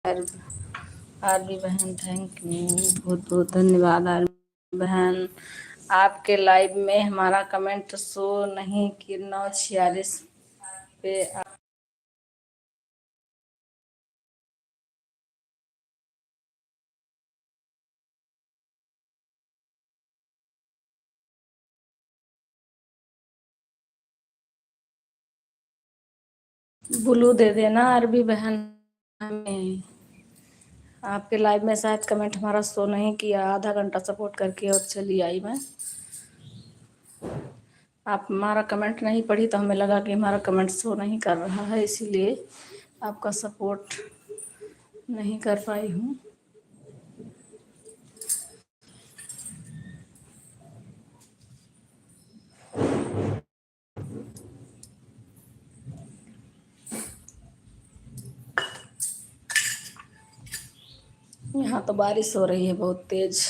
RB बहन, thank you, बहुत बहुत धन्यवाद आरबी बहन। आपके लाइव में हमारा कमेंट शो नहीं कि 946 पे ब्लू दे देना आरबी बहन हमें। आपके लाइव में शायद कमेंट हमारा शो नहीं किया, आधा घंटा सपोर्ट करके और चली आई मैं। आप हमारा कमेंट नहीं पढ़ी तो हमें लगा कि हमारा कमेंट शो नहीं कर रहा है, इसीलिए आपका सपोर्ट नहीं कर पाई हूँ। यहाँ तो बारिश हो रही है बहुत तेज।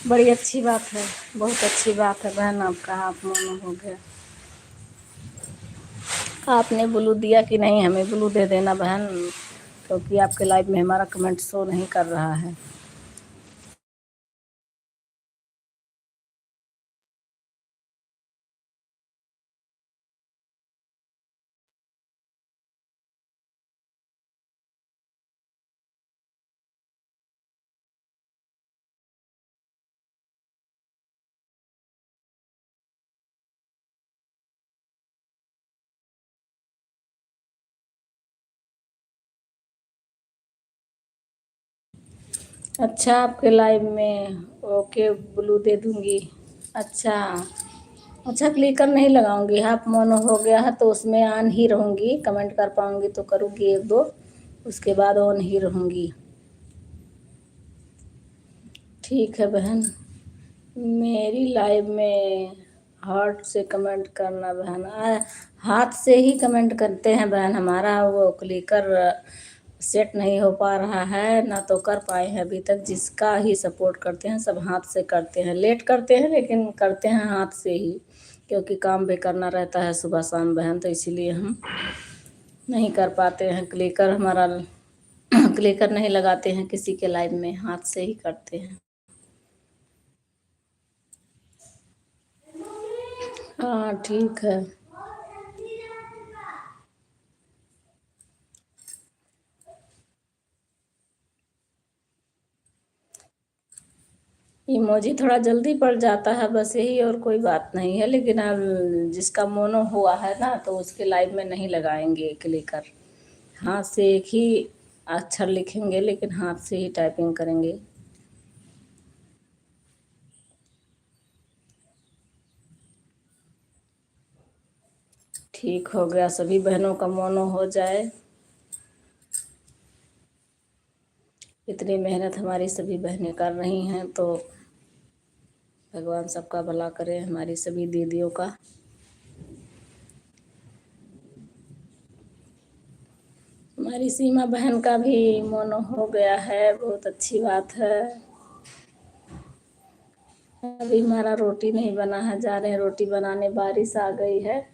बड़ी अच्छी बात है, बहुत अच्छी बात है बहन, आपका हाथ मोनो हो गया। आपने ब्लू दिया कि नहीं, हमें ब्लू दे देना बहन, क्योंकि आपके लाइव में हमारा कमेंट शो नहीं कर रहा है। अच्छा, आपके लाइव में ओके ब्लू दे दूंगी। अच्छा अच्छा, क्लिकर नहीं लगाऊंगी, हाफ मोनो हो गया है तो उसमें ऑन ही रहूंगी, कमेंट कर पाऊंगी तो करूंगी एक दो, उसके बाद ऑन ही रहूंगी। ठीक है बहन। मेरी लाइव में हार्ट से कमेंट करना बहन, हाथ से ही कमेंट करते हैं बहन, हमारा वो क्लिकर सेट नहीं हो पा रहा है ना, तो कर पाए हैं अभी तक। जिसका ही सपोर्ट करते हैं सब हाथ से करते हैं, लेट करते हैं लेकिन करते हैं हाथ से ही, क्योंकि काम भी करना रहता है सुबह शाम बहन, तो इसीलिए हम नहीं कर पाते हैं क्लिकर हमारा। क्लिकर नहीं लगाते हैं किसी के लाइव में, हाथ से ही करते हैं। हाँ ठीक है। इमोजी थोड़ा जल्दी पड़ जाता है बस, यही और कोई बात नहीं है, लेकिन अब जिसका मोनो हुआ है ना तो उसके लाइव में नहीं लगाएंगे क्लिकर, हाथ से एक ही अक्षर लिखेंगे, लेकिन हाथ से ही टाइपिंग करेंगे। ठीक हो गया, सभी बहनों का मोनो हो जाए। इतनी मेहनत हमारी सभी बहनें कर रही हैं, तो भगवान सबका भला करे, हमारी सभी दीदियों का। हमारी सीमा बहन का भी मोनो हो गया है, बहुत अच्छी बात है। अभी हमारा रोटी नहीं बना है, जा रहे हैं रोटी बनाने, बारिश आ गई है,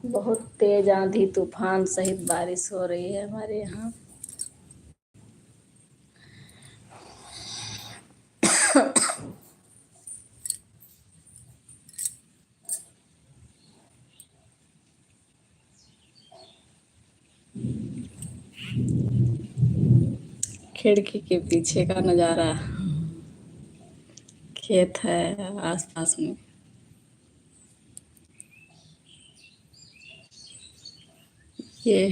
बहुत तेज आंधी तूफान सहित बारिश हो रही है हमारे यहाँ। खिड़की के पीछे का नज़ारा, खेत है आसपास में। ये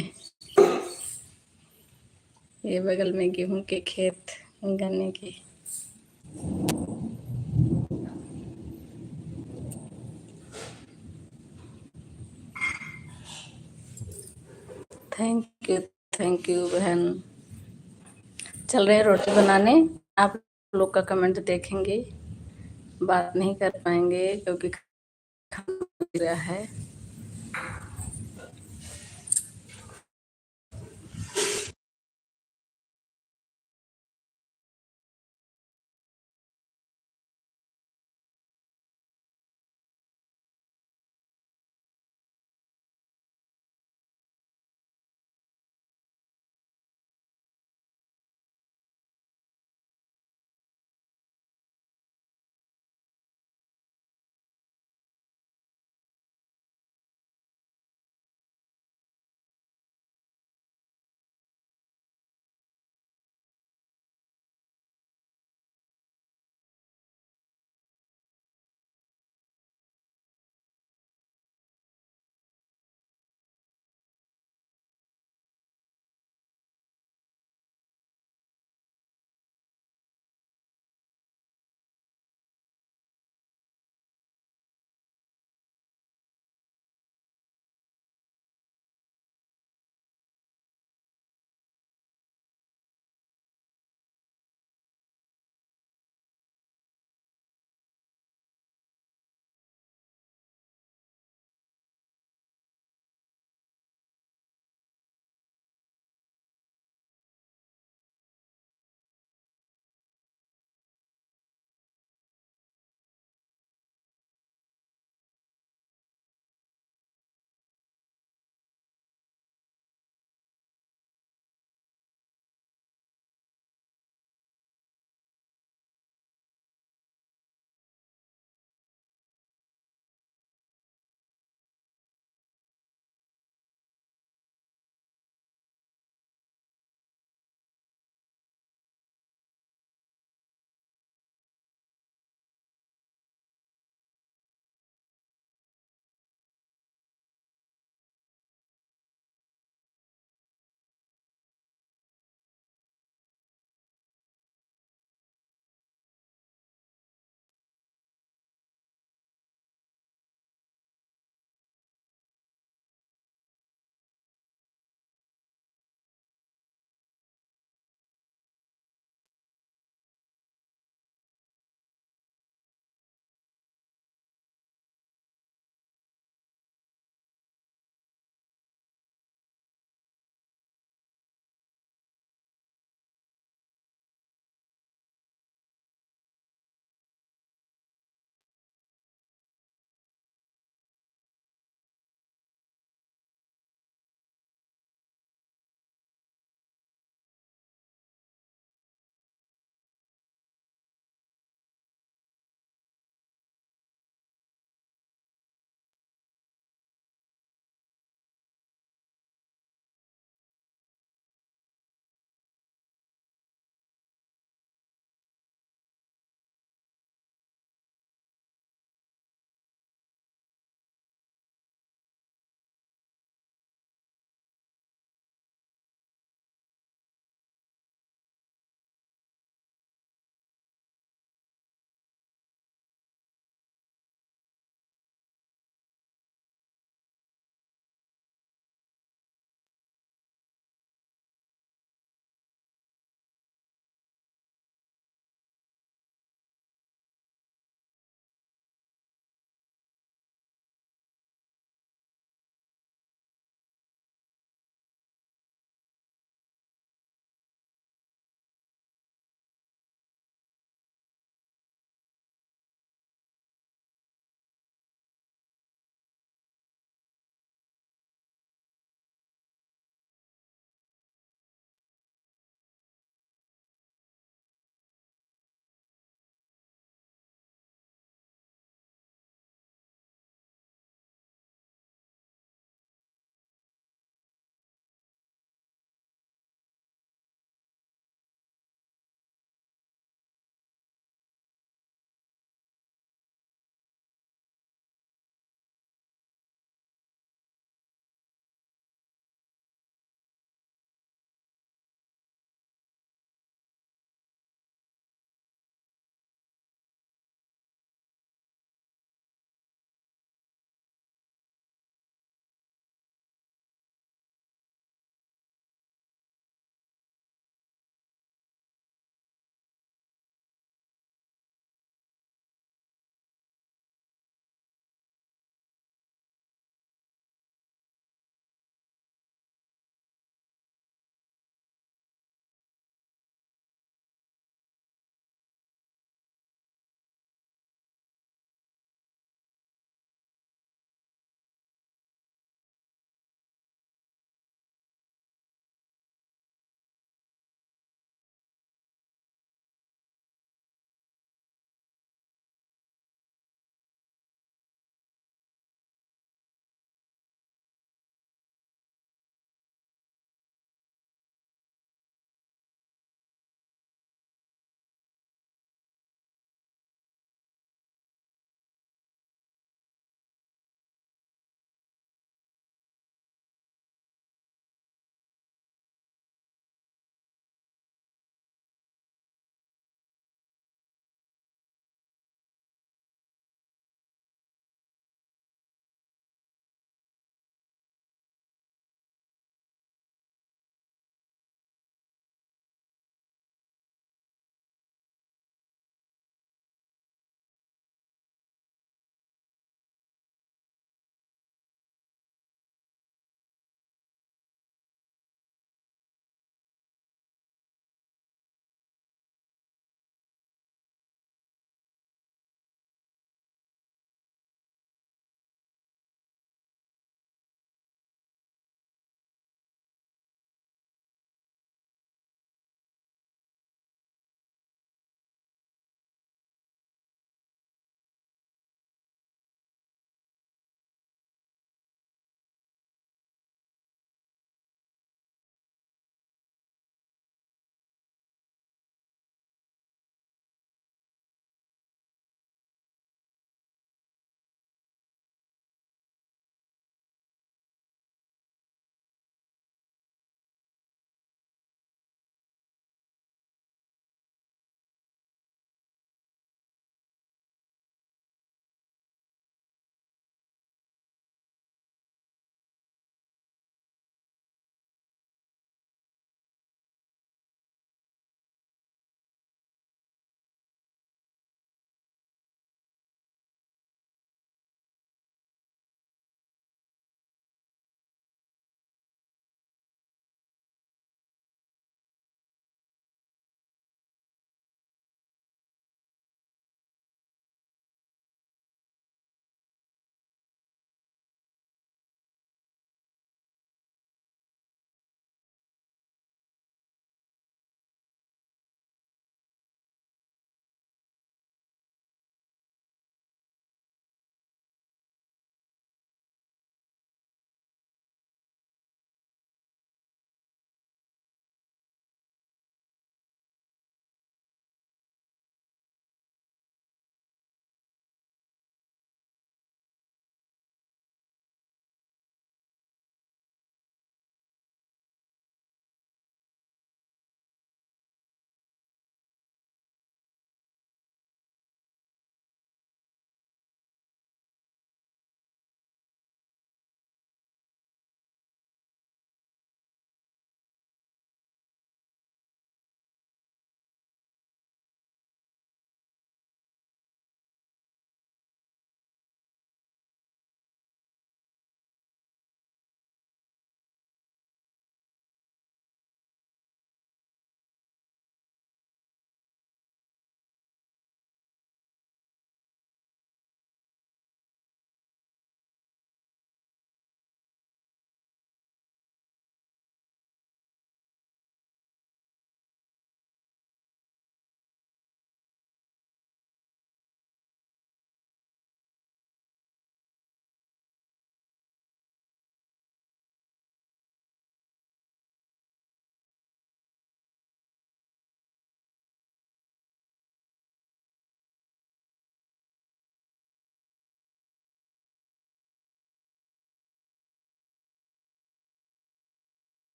ये बगल में गेहूं के खेत, गन्ने के। थैंक यू, थैंक यू बहन। चल रहे हैं रोटी बनाने, आप लोग का कमेंट देखेंगे, बात नहीं कर पाएंगे क्योंकि खाना बन रहा है।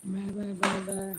Bye bye bye bye.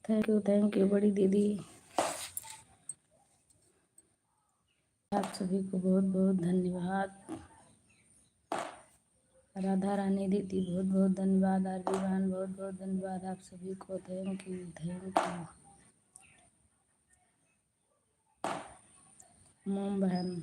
Thank you बड़ी दीदी। आप सभी को बहुत बहुत धन्यवाद। राधा रानी दीदी बहुत बहुत धन्यवाद। आरबी बहन बहुत बहुत धन्यवाद। आप सभी को थैंक यू थैंक यू। मोम बहन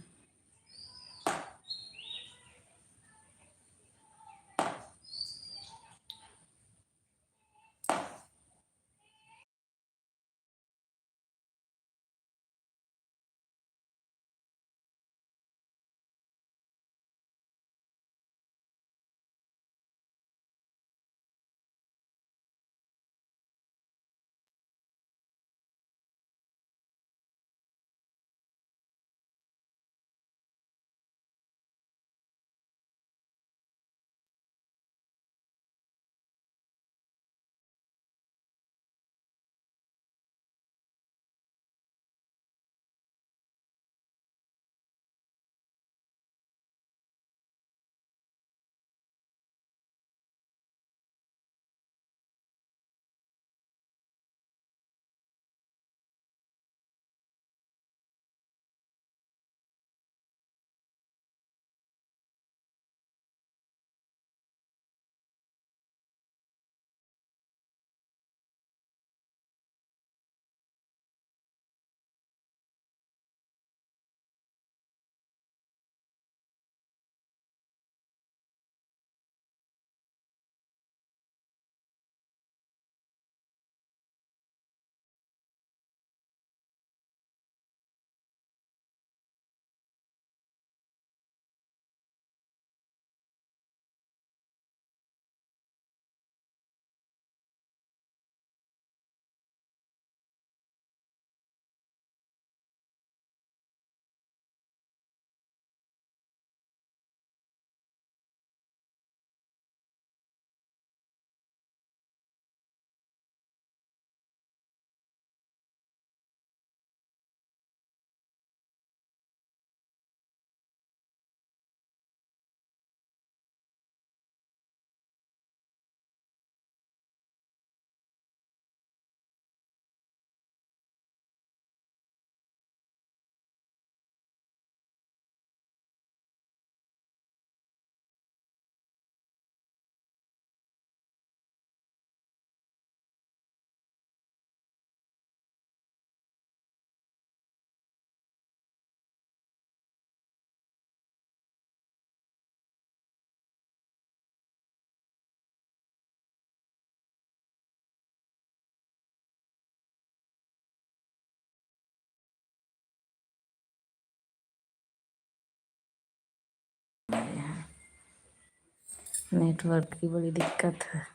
नेटवर्क की बड़ी दिक्कत है।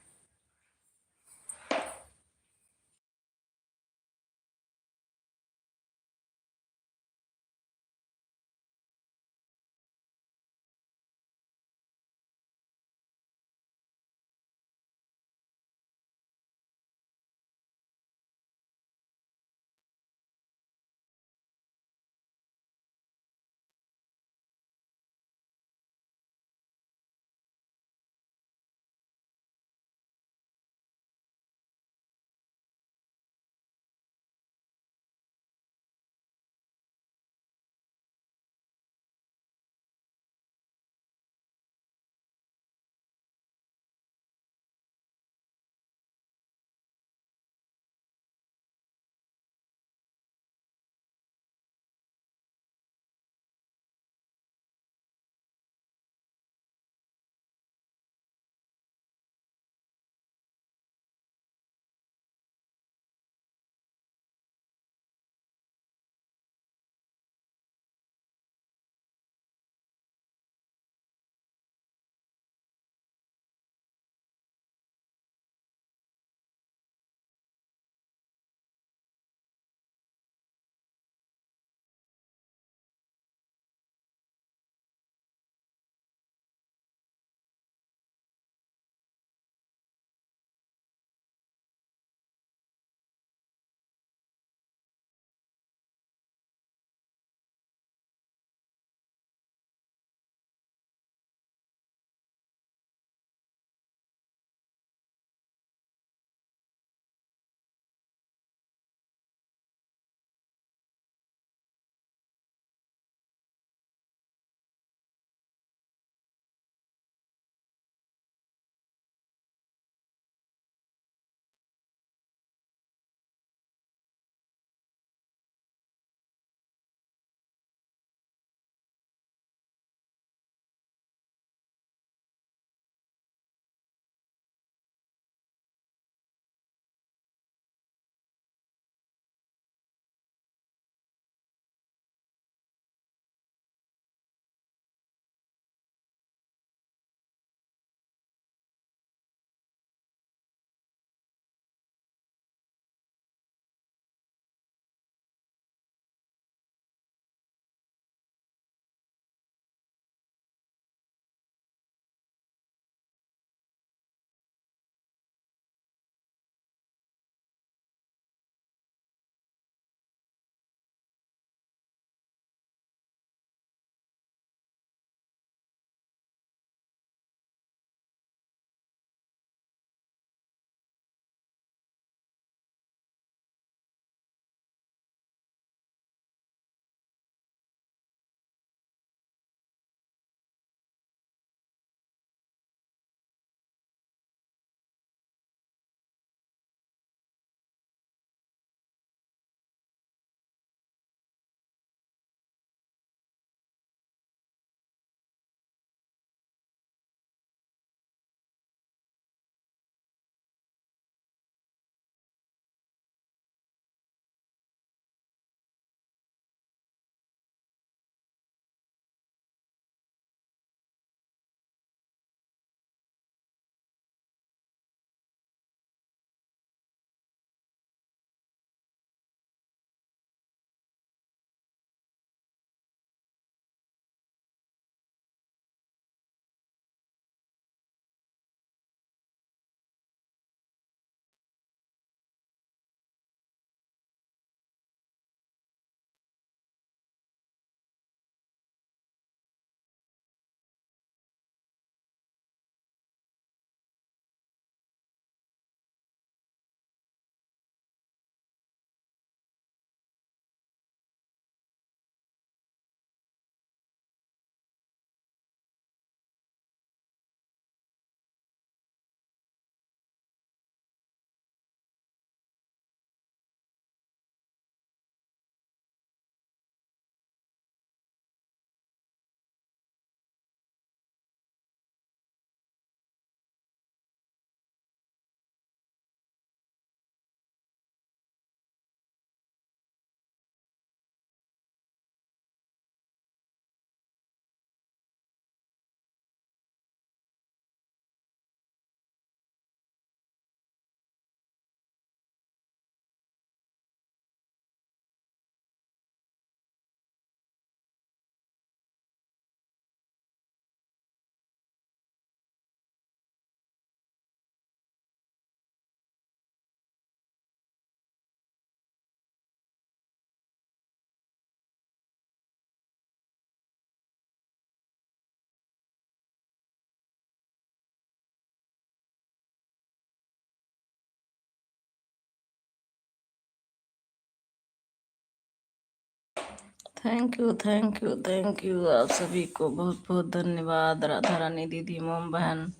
Thank you thank you thank you आप सभी को बहुत बहुत धन्यवाद। राधा रानी दीदी, मोम बहन,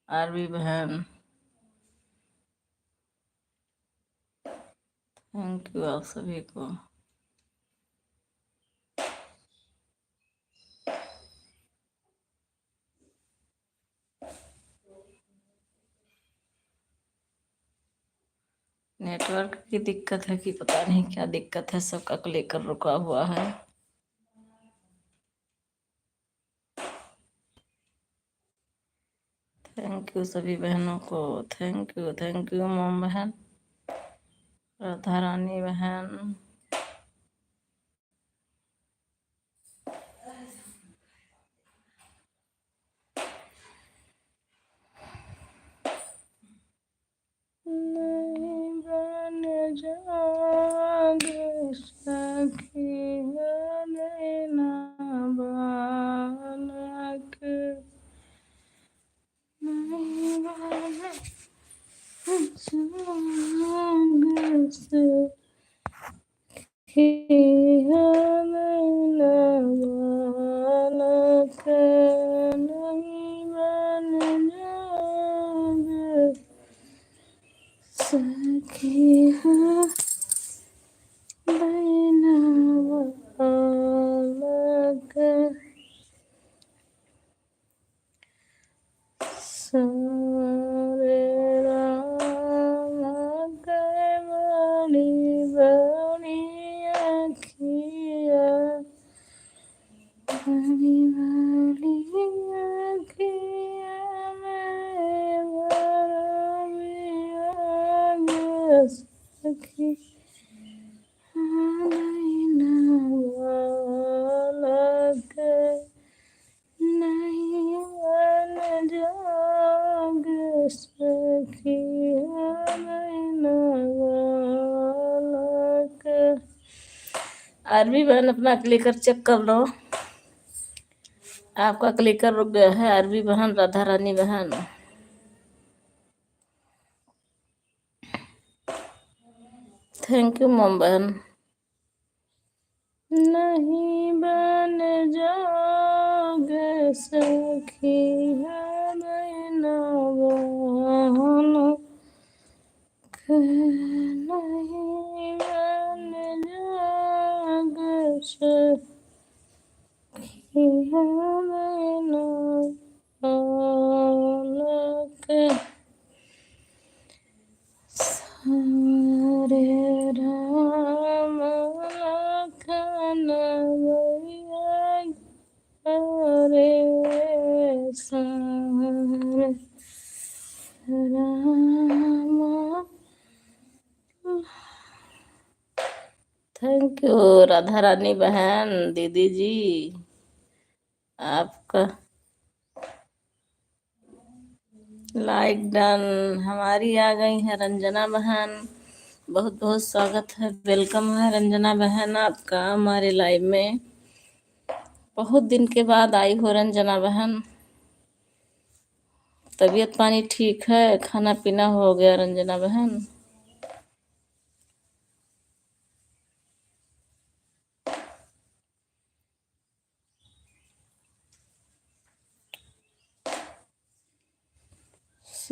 आरवी बहन, थैंक यू आप सभी को। नेटवर्क की दिक्कत है कि पता नहीं क्या दिक्कत है, सबका लेकर रुका हुआ है। थैंक यू सभी बहनों को, थैंक यू मोम बहन, राधा रानी बहन, नहीं बन जाओगे सखी नैना बालक, नहीं बन जाओगे सखी नैना बालक, नहीं बन जाओगे सखी नैना बालक, सारे राम के बड़ी बड़ी अखिया, बड़ी बड़ी अखिया में बड़ा सखी नैना बालक, नहीं बन जाओगे सखी नैना बालक। आरवी बहन अपना क्लिकर चेक कर लो, आपका क्लिकर रुक गया है। आरवी बहन, राधा रानी बहन, थैंक यू मोम बहन। नहीं बन जाओगे सखी नैना बालक, नहीं बन जाओगे सखी नैना बालक, सारे राम लखन रे सारे राम। थैंक यू राधा रानी बहन, दीदी जी आपका लाइक डन। हमारी आ गई है रंजना बहन, बहुत बहुत स्वागत है, वेलकम है रंजना बहन आपका हमारे लाइव में। बहुत दिन के बाद आई हो रंजना बहन, तबीयत पानी ठीक है, खाना पीना हो गया रंजना बहन?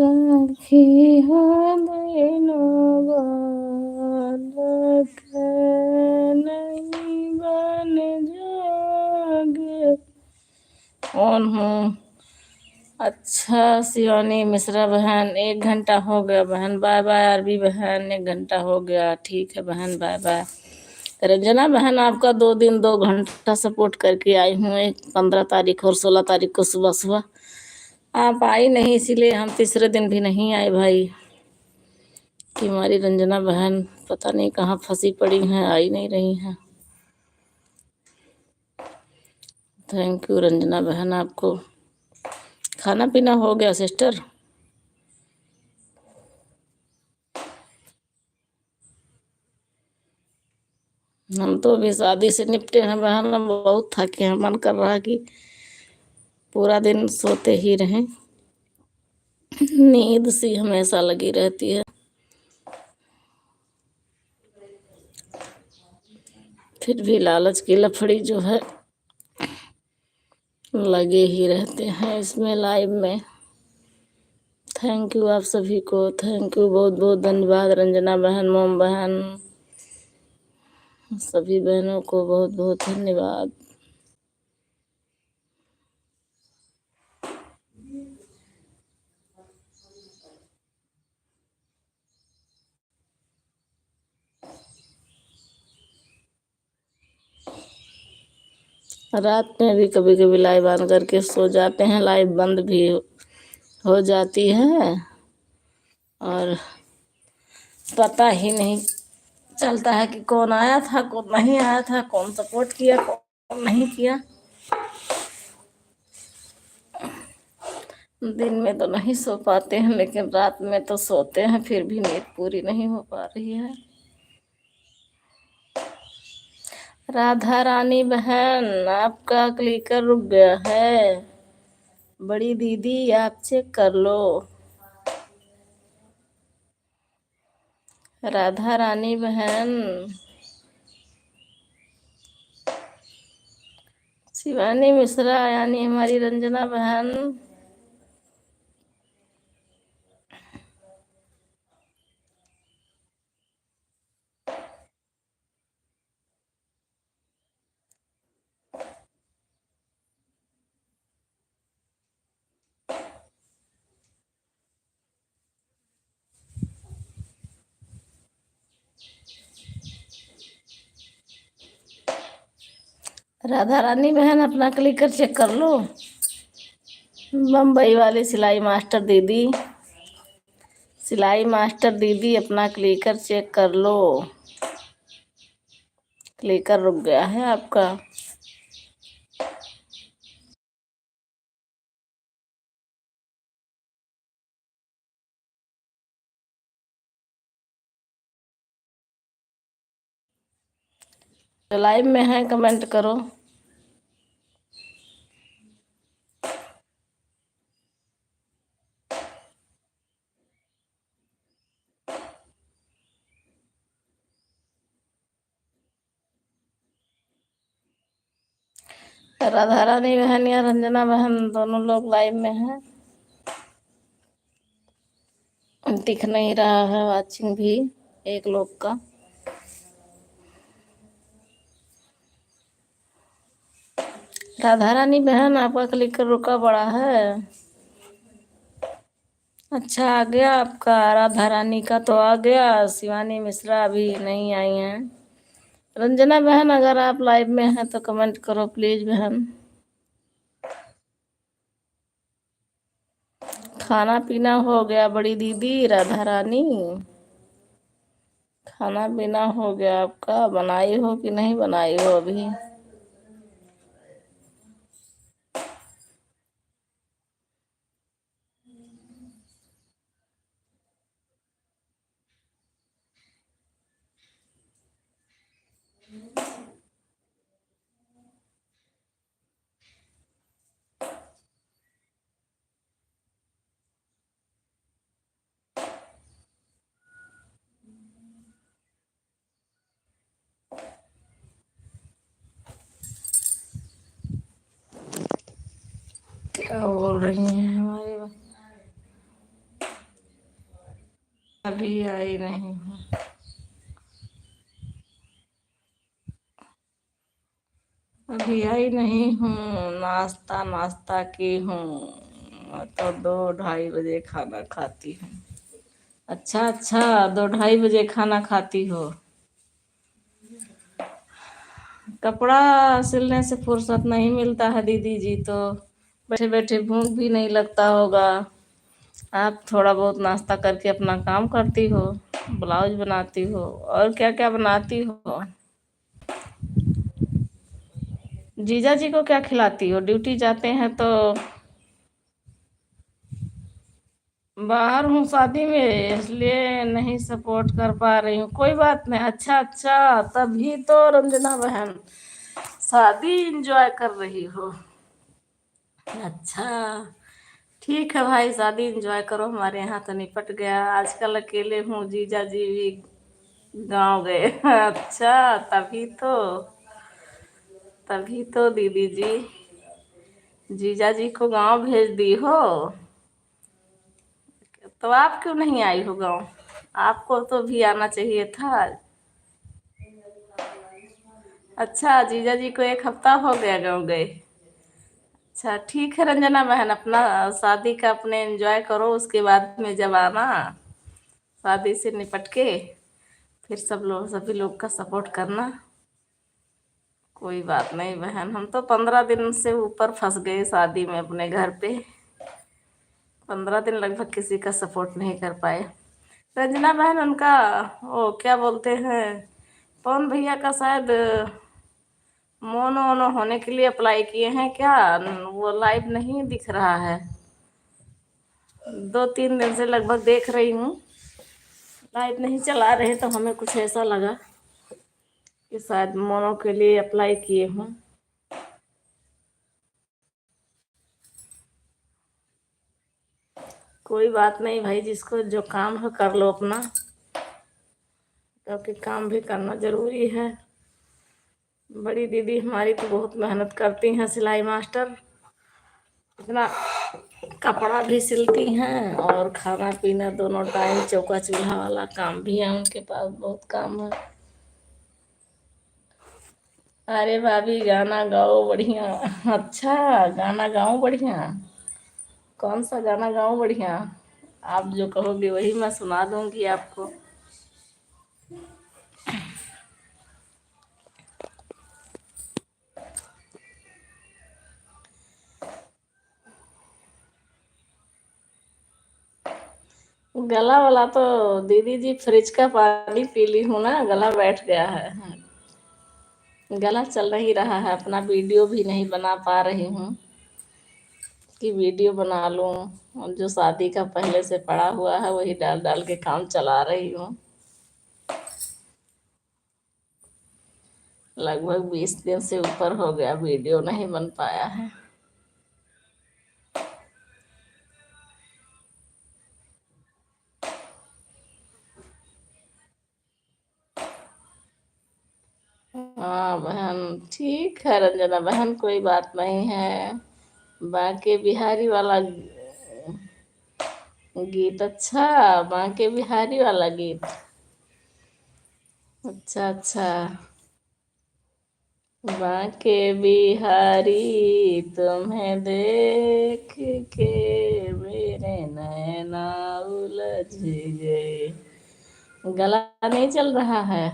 सखी हो बहनो बालक, नहीं बन जाओगे। कौन हूँ? अच्छा शिवानी मिश्रा बहन, 1 घंटा हो गया बहन। बाय बाय आरबी बहन, 1 घंटा हो गया, ठीक है बहन, बाय बाय। रंजना बहन आपका 2 दिन 2 घंटा सपोर्ट करके आई हूँ, एक 15 तारीख और 16 तारीख को सुबह सुबह। आप आई नहीं, इसीलिए हम तीसरे दिन भी नहीं आए भाई, कि हमारी रंजना बहन पता नहीं कहाँ फंसी पड़ी हैं, आई नहीं रही हैं। थैंक यू रंजना बहन आपको। खाना पीना हो गया सिस्टर? हम तो अभी शादी से निपटे हैं बहन, हम बहुत थके हैं, मन कर रहा है कि पूरा दिन सोते ही रहें, नींद सी हमेशा लगी रहती है। फिर भी लालच की लफड़ी जो है लगे ही रहते हैं इसमें लाइव में। थैंक यू आप सभी को, थैंक यू, बहुत बहुत धन्यवाद। रंजना बहन, मोम बहन, सभी बहनों को बहुत बहुत धन्यवाद। रात में भी कभी कभी लाइव ऑन करके सो जाते हैं, लाइव बंद भी हो जाती है और पता ही नहीं चलता है कि कौन आया था कौन नहीं आया था, कौन सपोर्ट किया कौन नहीं किया। दिन में तो नहीं सो पाते हैं लेकिन रात में तो सोते हैं, फिर भी नींद पूरी नहीं हो पा रही है। राधा रानी बहन, आपका क्लिकर रुक गया है। बड़ी दीदी आप चेक कर लो। राधा रानी बहन, शिवानी मिश्रा यानी हमारी रंजना बहन, राधा रानी बहन अपना क्लिकर चेक कर लो। बम्बई वाली सिलाई मास्टर दीदी, सिलाई मास्टर दीदी अपना क्लिकर चेक कर लो। क्लिकर रुक गया है आपका। जो लाइव में है कमेंट करो। राधा रानी बहन या रंजना बहन दोनों लोग लाइव में हैं। दिख नहीं रहा है वाचिंग भी एक लोग का। राधा रानी बहन आपका क्लिकर रुका पड़ा है। अच्छा आ गया आपका, राधा रानी का तो आ गया, शिवानी मिश्रा अभी नहीं आई हैं। रंजना बहन अगर आप लाइव में हैं तो कमेंट करो प्लीज बहन। खाना पीना हो गया बड़ी दीदी राधा रानी? खाना पीना हो गया आपका? बनाई हो कि नहीं बनाई हो अभी? क्या बोल रही हैं हमारी? अभी आई नहीं हूँ। अभी आई नहीं हूँ, नाश्ता नाश्ता की हूँ। मैं तो 2-2:30 बजे खाना खाती हूँ। अच्छा अच्छा, 2-2:30 बजे खाना खाती हो। कपड़ा सिलने से फुर्सत नहीं मिलता है दीदी जी, तो बैठे बैठे भूख भी नहीं लगता होगा। आप थोड़ा बहुत नाश्ता करके अपना काम करती हो, ब्लाउज बनाती हो, और क्या क्या बनाती हो? जीजा जी को क्या खिलाती हो? ड्यूटी जाते हैं तो बाहर हूँ शादी में, इसलिए नहीं सपोर्ट कर पा रही हूँ। कोई बात नहीं। अच्छा अच्छा, तभी तो रंजना बहन शादी एंजॉय कर रही हो। अच्छा ठीक है भाई, शादी एंजॉय करो। हमारे यहाँ तो निपट गया। आजकल अकेले हूँ, जीजा जी भी गाँव गए। अच्छा तभी तो। तभी तो दीदी जी जीजा जी को गांव भेज दी हो। तो आप क्यों नहीं आई हो गांव? आपको तो भी आना चाहिए था। अच्छा, जीजा जी को 1 हफ्ता हो गया गांव गए। अच्छा ठीक है रंजना बहन, अपना शादी का अपने एंजॉय करो, उसके बाद में जब आना शादी से निपट के फिर सब लोग सभी लोग का सपोर्ट करना। कोई बात नहीं बहन, हम तो 15 दिन से ऊपर फंस गए शादी में अपने घर पे। 15 दिन लगभग किसी का सपोर्ट नहीं कर पाए। रंजना बहन उनका वो क्या बोलते हैं, पवन भैया का शायद मोनो ओनो होने के लिए अप्लाई किए हैं क्या? वो लाइव नहीं दिख रहा है। 2-3 दिन से लगभग देख रही हूँ, लाइव नहीं चला रहे, तो हमें कुछ ऐसा लगा कि शायद मोनो के लिए अप्लाई किए हों। कोई बात नहीं भाई, जिसको जो काम है कर लो अपना, क्योंकि काम भी करना जरूरी है। बड़ी दीदी हमारी तो बहुत मेहनत करती हैं, सिलाई मास्टर, इतना कपड़ा भी सिलती हैं और खाना पीना दोनों टाइम चौका चूल्हा वाला काम भी है उनके पास, बहुत काम है। अरे भाभी गाना गाओ बढ़िया। अच्छा, गाना गाओ बढ़िया। कौन सा गाना गाओ बढ़िया? आप जो कहोगे वही मैं सुना दूंगी आपको। गला वाला तो दीदी जी फ्रिज का पानी पी ली हूँ ना, गला बैठ गया है। गला चल नहीं रहा है, अपना वीडियो भी नहीं बना पा रही हूँ कि वीडियो बना लूँ। और जो शादी का पहले से पड़ा हुआ है वही डाल डाल के काम चला रही हूँ। लगभग 20 दिन से ऊपर हो गया, वीडियो नहीं बन पाया है। हाँ बहन, ठीक है रंजना बहन, कोई बात नहीं है। बांके बिहारी वाला गीत, अच्छा बांके बिहारी वाला गीत। अच्छा अच्छा। बांके बिहारी तुम्हें देख के मेरे नैना उलझ गए। गला नहीं चल रहा है,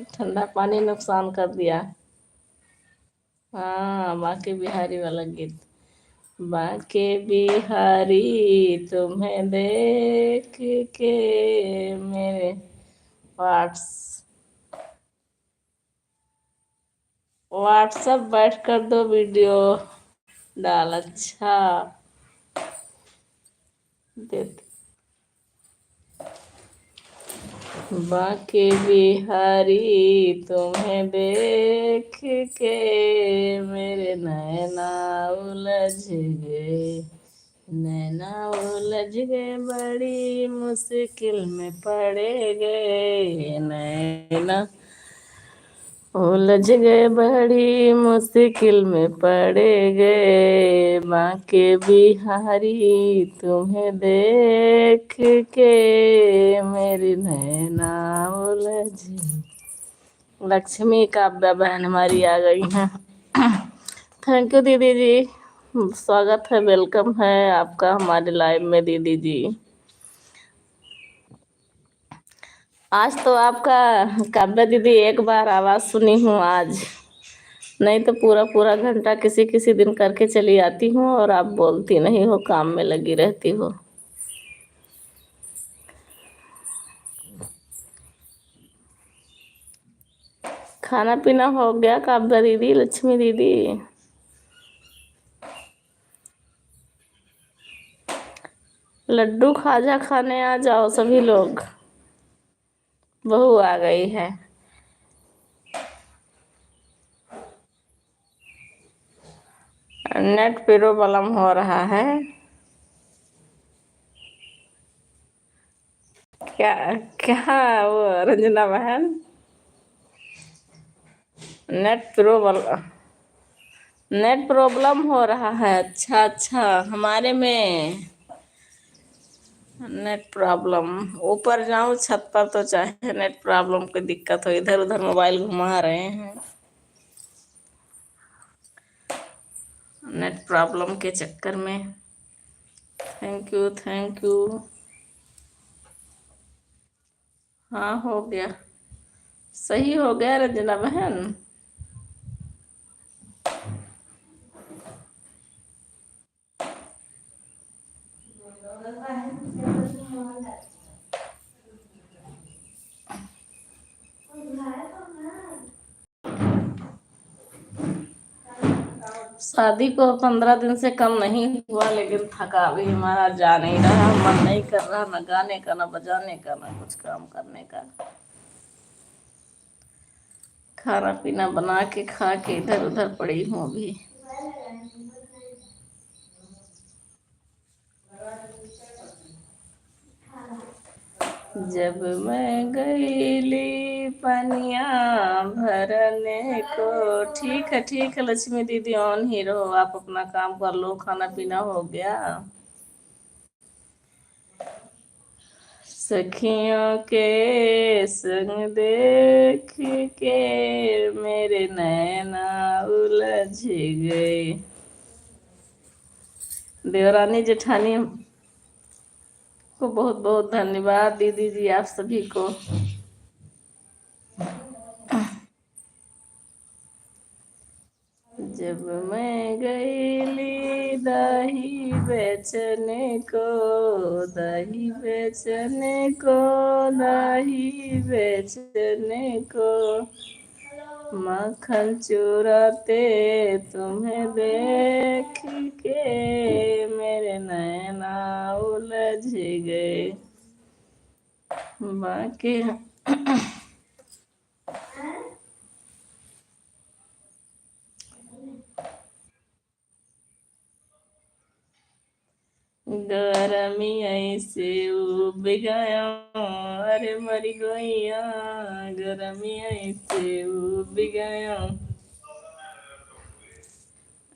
ठंडा पानी नुकसान कर दिया। हाँ, बांके बिहारी वाला गीत। बांके बिहारी तुम्हें देख के मेरे व्हाट्स व्हाट्सअप बैठ कर दो वीडियो डाल। अच्छा देते। बांके बिहारी तुम्हें देख के मेरे नैना उलझ गए। नैना उलझ गए, बड़ी मुश्किल में पड़े गए। नैना उलझ गए, बड़ी मुश्किल में पड़े गए। बांके बिहारी तुम्हें देख के मेरी नैना उलझ। लक्ष्मी काव्या बहन हमारी आ गई हैं। थैंक यू दीदी जी, स्वागत है, वेलकम है आपका हमारे लाइव में दीदी जी। आज तो आपका काव्या दीदी एक बार आवाज़ सुनी हूँ आज, नहीं तो पूरा पूरा घंटा किसी किसी दिन करके चली आती हूँ और आप बोलती नहीं हो, काम में लगी रहती हो। खाना पीना हो गया काव्या दीदी, लक्ष्मी दीदी? लड्डू खाजा खाने आ जाओ सभी लोग, बहू आ गई है। नेट प्रॉब्लम हो रहा है क्या? क्या वो रंजना बहन, नेट प्रॉब्लम? नेट प्रॉब्लम हो रहा है। अच्छा अच्छा, हमारे में नेट प्रॉब्लम। ऊपर जाऊं छत पर तो चाहे नेट प्रॉब्लम की दिक्कत हो, इधर उधर मोबाइल घुमा रहे हैं नेट प्रॉब्लम के चक्कर में। Thank you thank you. हाँ हो गया, सही हो गया रंजना बहन। शादी को 15 दिन से कम नहीं हुआ, लेकिन थका भी हमारा जा नहीं रहा, मन नहीं कर रहा न गाने का, न बजाने का, न कुछ काम करने का। खाना पीना बना के खा के इधर उधर पड़ी हूँ अभी। जब मैं गईली पनिया भरने को। ठीक है लक्ष्मी दीदी, ऑन ही रहो, आप अपना काम कर लो, खाना पीना हो गया। सखियों के संग देख के मेरे नैना उलझ गए। देवरानी जेठानी को बहुत बहुत धन्यवाद, दीदी जी आप सभी को। जब मैं गईली दही बेचने को, दही बेचने को, दही बेचने को, मक्खन चुराते तुम्हें देख के मेरे नैना उलझ गए। बाकी गरमी ऐसे उब गया, अरे मरी गैया, गरमी ऐसे उब गया।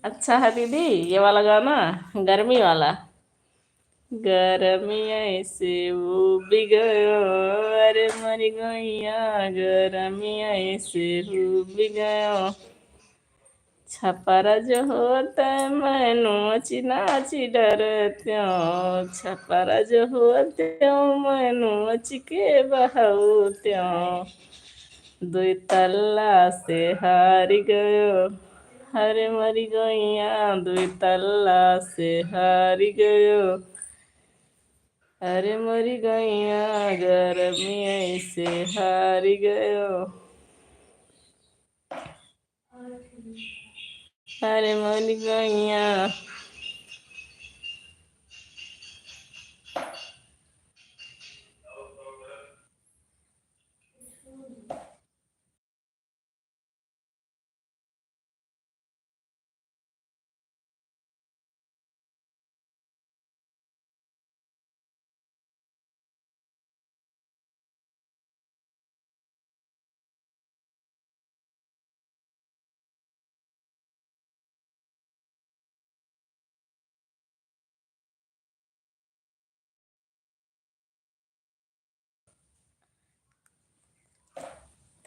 अच्छा है दीदी ये वाला गाना, गर्मी वाला। गरमी ऐसे उब गया, अरे मरी गैया, गरमी ऐसे उब गया। छपरा जो होता है मैनू अची नाची डरत्यों, छपरा जो होत्यों मैनू अची के बहत्यों। दुई तल्ला से हारी गयो, हरे मरी गैया, दुई तल्ला से हारी गयो। अरे मरी गैया, गरमी ऐसे हारी गयो। अरे मरी गैया।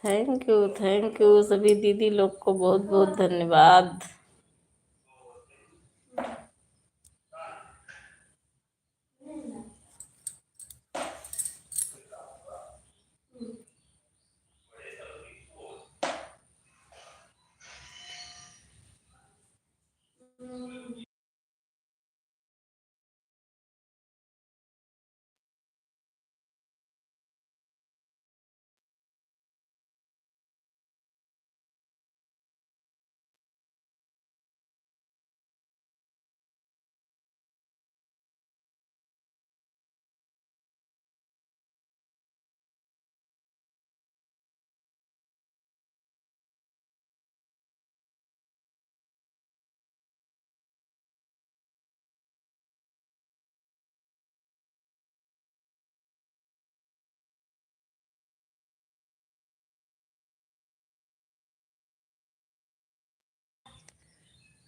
थैंक यू सभी दीदी लोग को बहुत बहुत धन्यवाद।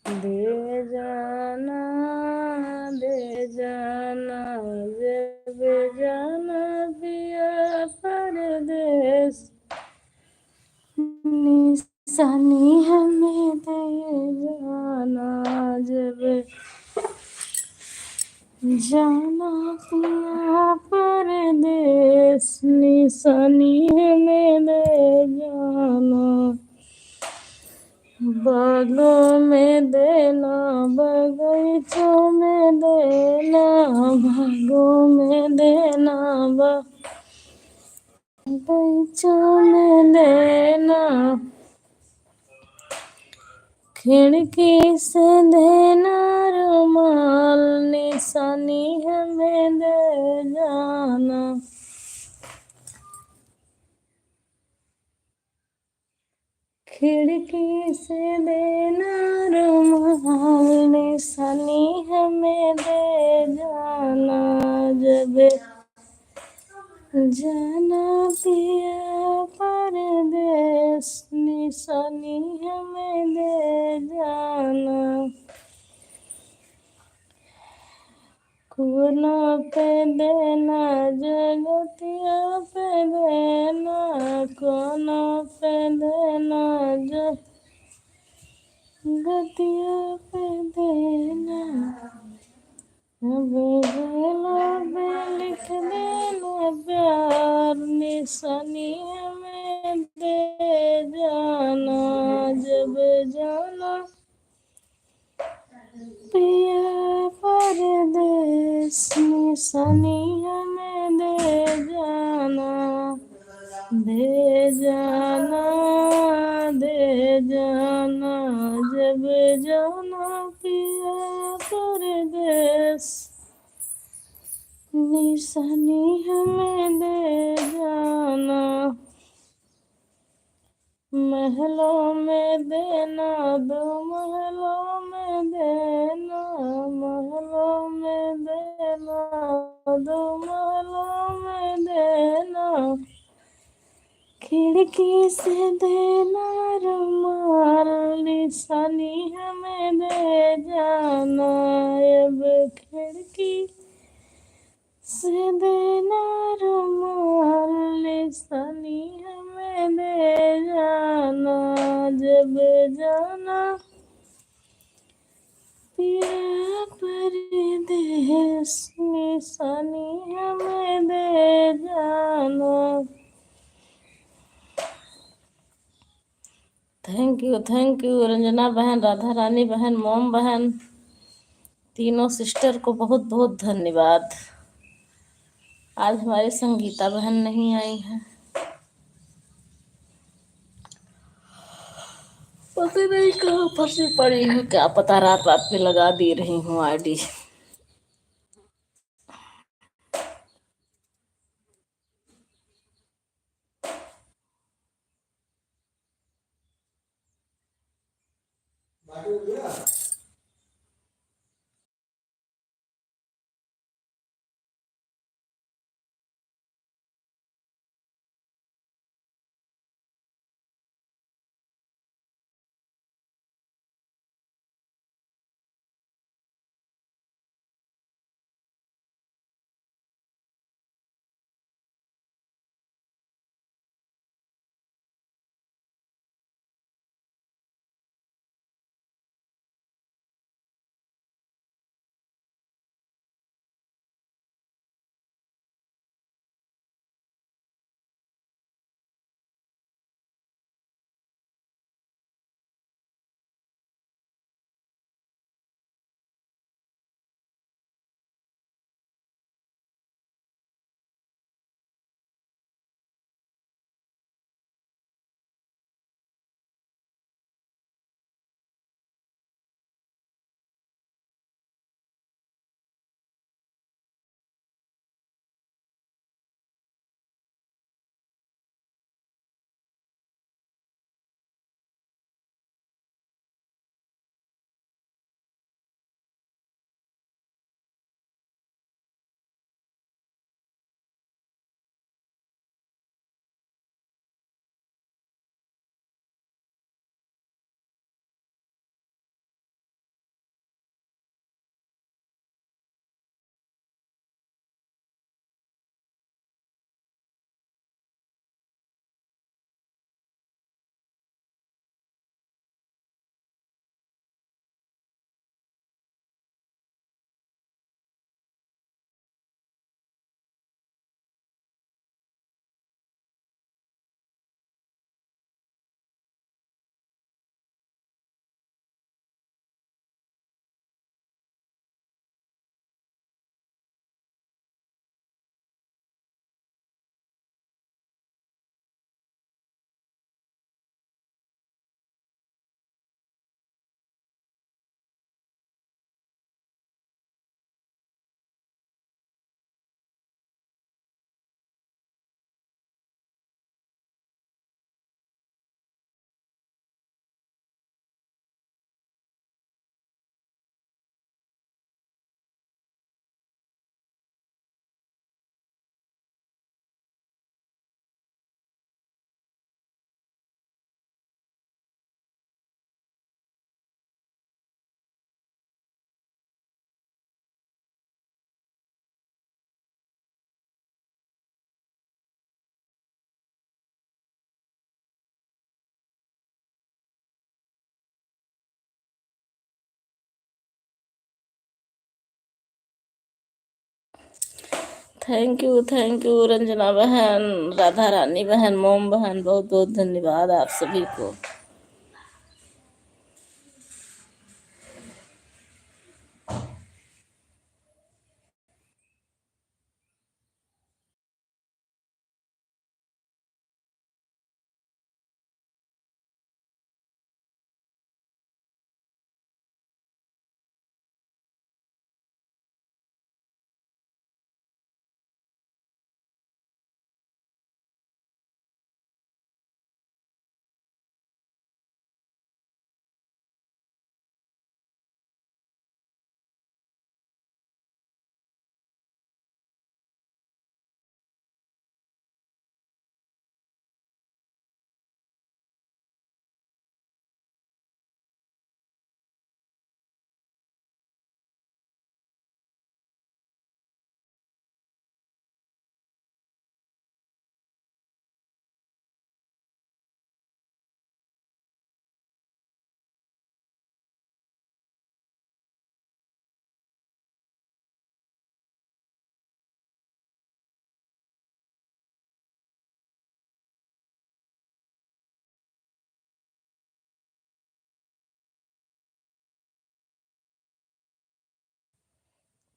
दे जाना दे जाना जब जाना पिया परदेस निशानी हमें दे जाना जब जाना पिया परदेस निशानी हमें दे जाना बागों में देना बगीचों में देना बागों में देना बगीचों में देना खिड़की से देना रुमाल निशानी हमें दे जाना खिड़की से देना रुमाल निशानी हमें दे जाना जब जाना पिया परदेस निशानी हमें दे जाना कोना पे देना जगतिया पे देना कोना पे देना जगतिया पे देना अब पे लिख देना प्यार निशानी हमें दे जाना जब जाना पिया परदेस निशानी हमें दे जाना दे जाना दे जाना जब जाना पिया परदेस निशानी हमें दे जाना महलों में देना दो महलों में देना महलों में देना दो महलों में देना खिड़की से देना रुमाल निशानी हमें दे जाना अब खिड़की से देना रुमाल निशानी हमें दे जाना जब जाना पिया परदेस निशानी हमें दे जाना। थैंक यू रंजना बहन, राधा रानी बहन, मोम बहन, तीनों सिस्टर को बहुत बहुत धन्यवाद। आज हमारी संगीता बहन नहीं आई है, पता नहीं कहाँ फंसी पड़ी हूँ, क्या पता रात रात में लगा दे रही हूँ आईडी। थैंक यू रंजना बहन, राधा रानी बहन, मोम बहन, बहुत बहुत धन्यवाद आप सभी को।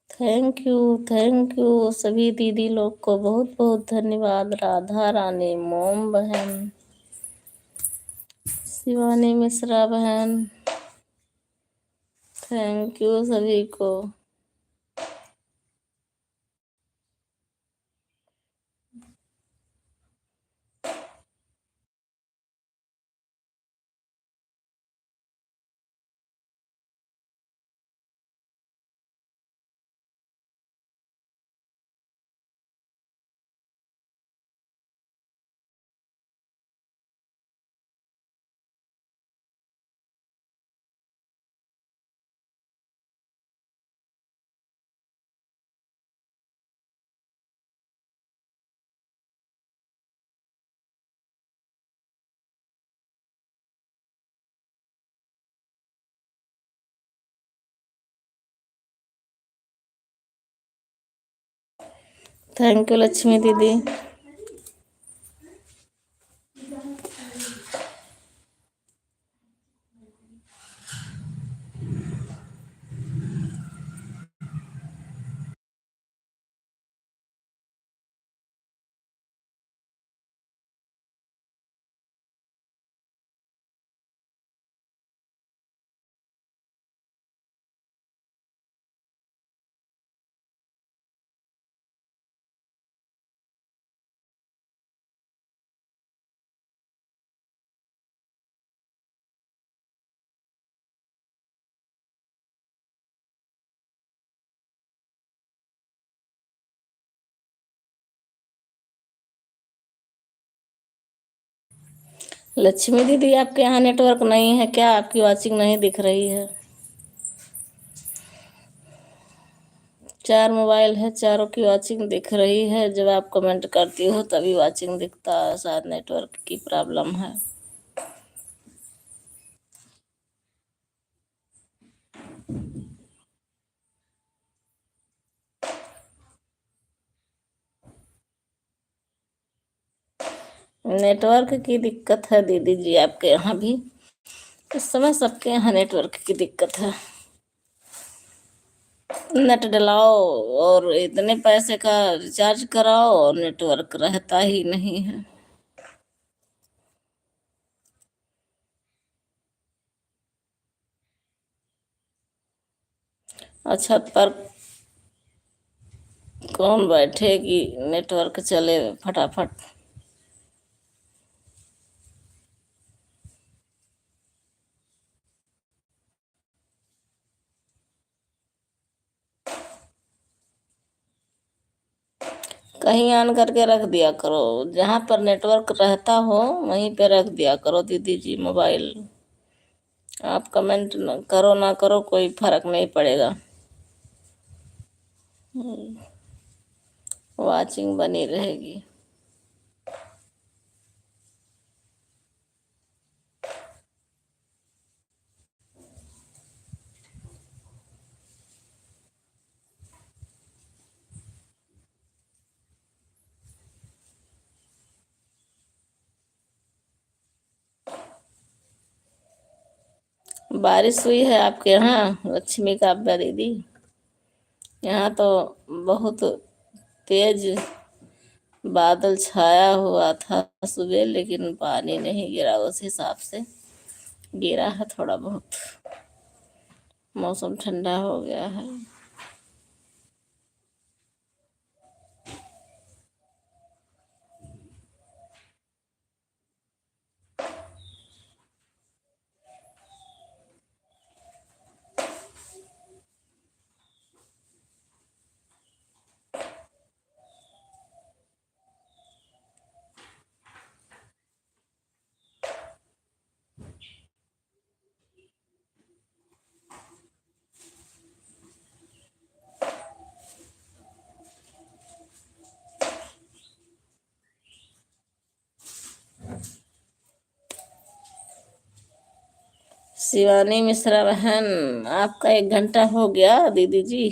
थैंक यू सभी दीदी लोग को बहुत बहुत धन्यवाद। राधा रानी, मोम बहन, शिवानी मिश्रा बहन, थैंक यू सभी को। थैंक यू लक्ष्मी दीदी। लक्ष्मी दीदी आपके यहाँ नेटवर्क नहीं है क्या? आपकी वॉचिंग नहीं दिख रही है। 4 मोबाइल है, चारों की वॉचिंग दिख रही है। जब आप कमेंट करती हो तभी वॉचिंग दिखता है, शायद नेटवर्क की प्रॉब्लम है। नेटवर्क की दिक्कत है दीदी जी आपके यहाँ भी। इस समय सबके यहाँ नेटवर्क की दिक्कत है। नेट डलाओ और इतने पैसे का रिचार्ज कराओ और नेटवर्क रहता ही नहीं है। छत पर कौन बैठे कि नेटवर्क चले फटाफट। कहीं ऑन करके रख दिया करो, जहाँ पर नेटवर्क रहता हो वहीं पे रख दिया करो दीदी जी मोबाइल। आप कमेंट करो ना करो कोई फर्क नहीं पड़ेगा, वाचिंग बनी रहेगी। बारिश हुई है आपके यहाँ लक्ष्मी काव्या दीदी? यहाँ तो बहुत तेज बादल छाया हुआ था सुबह, लेकिन पानी नहीं गिरा। उस हिसाब से गिरा है थोड़ा बहुत। मौसम ठंडा हो गया है। शिवानी मिश्रा बहन, आपका 1 घंटा हो गया दीदी जी।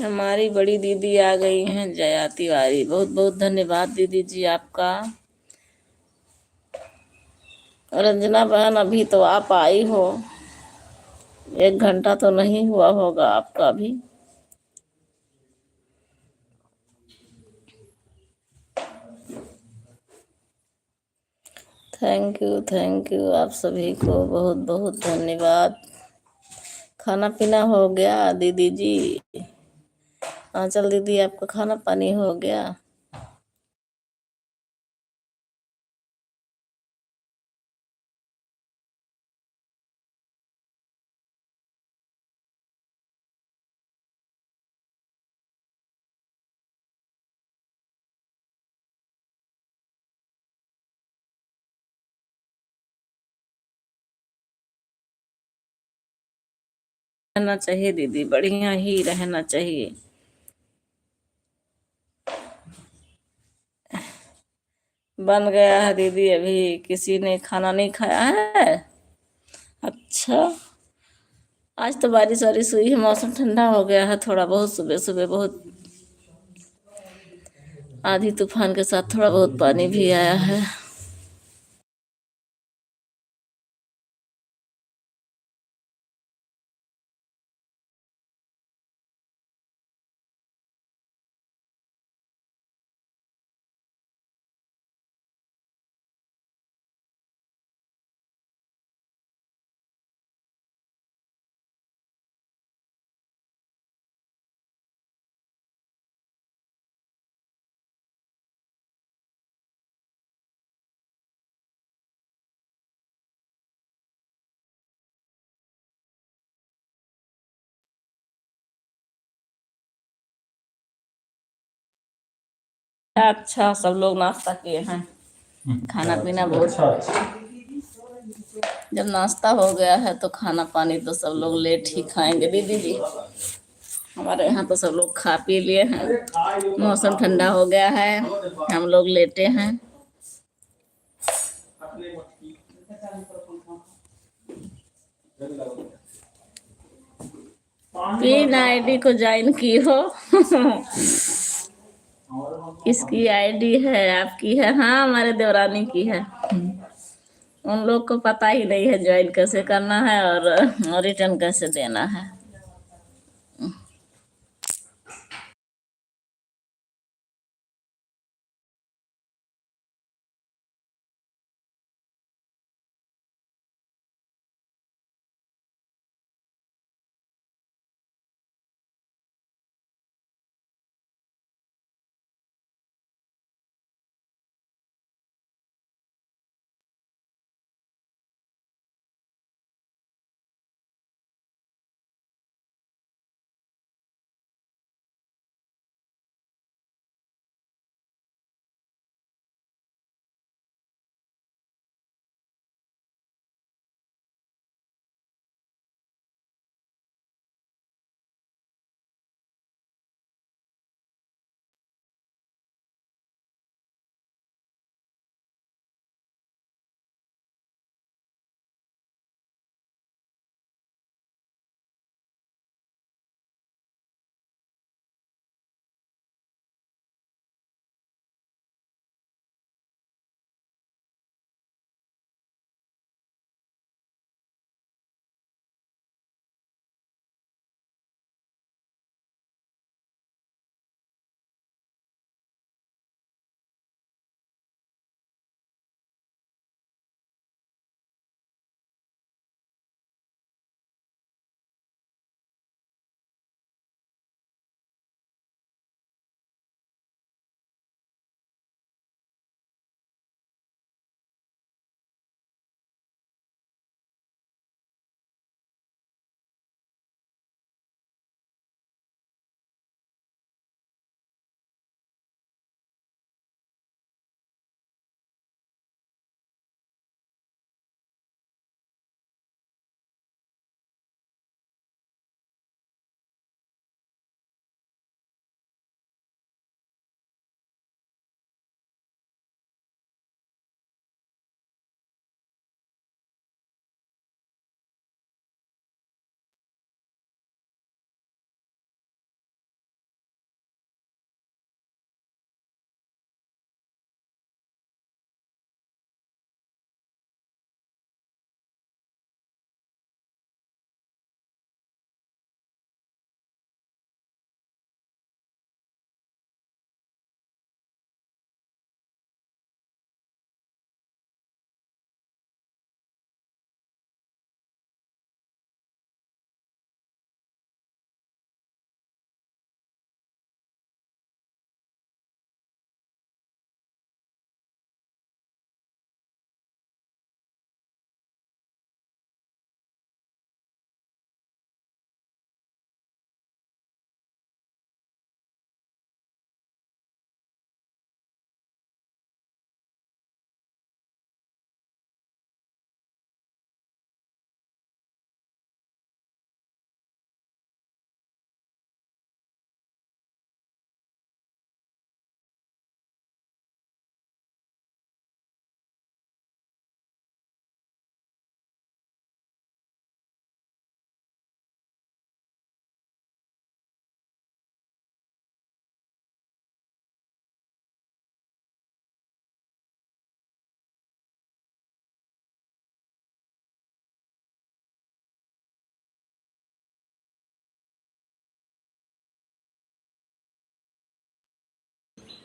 हमारी बड़ी दीदी आ गई हैं, जया तिवारी। बहुत बहुत धन्यवाद दीदी जी आपका। रंजना बहन, अभी तो आप आई हो, 1 घंटा तो नहीं हुआ होगा आपका भी। थैंक यू आप सभी को बहुत बहुत धन्यवाद। खाना पीना हो गया दीदी जी? आंचल दीदी, आपका खाना पानी हो गया? रहना चाहिए दीदी, बढ़िया ही रहना चाहिए। बन गया है दीदी, अभी किसी ने खाना नहीं खाया है। अच्छा, आज तो बारिश वारिश हुई है, मौसम ठंडा हो गया है थोड़ा बहुत। सुबह सुबह बहुत आंधी तूफान के साथ थोड़ा बहुत पानी भी आया है। अच्छा, सब लोग नाश्ता किए हैं। खाना पीना बहुत, जब नाश्ता हो गया है तो खाना पानी तो सब लोग लेट ही खाएंगे दीदी जी। हमारे यहाँ तो सब लोग खा पी लिए हैं, मौसम ठंडा हो गया है, हम लोग लेटे हैं। पिन आईडी को ज्वाइन की हो? किसकी आईडी है? आपकी है? हाँ, हमारे देवरानी की है। उन लोग को पता ही नहीं है ज्वाइन कैसे करना है और रिटर्न कैसे देना है।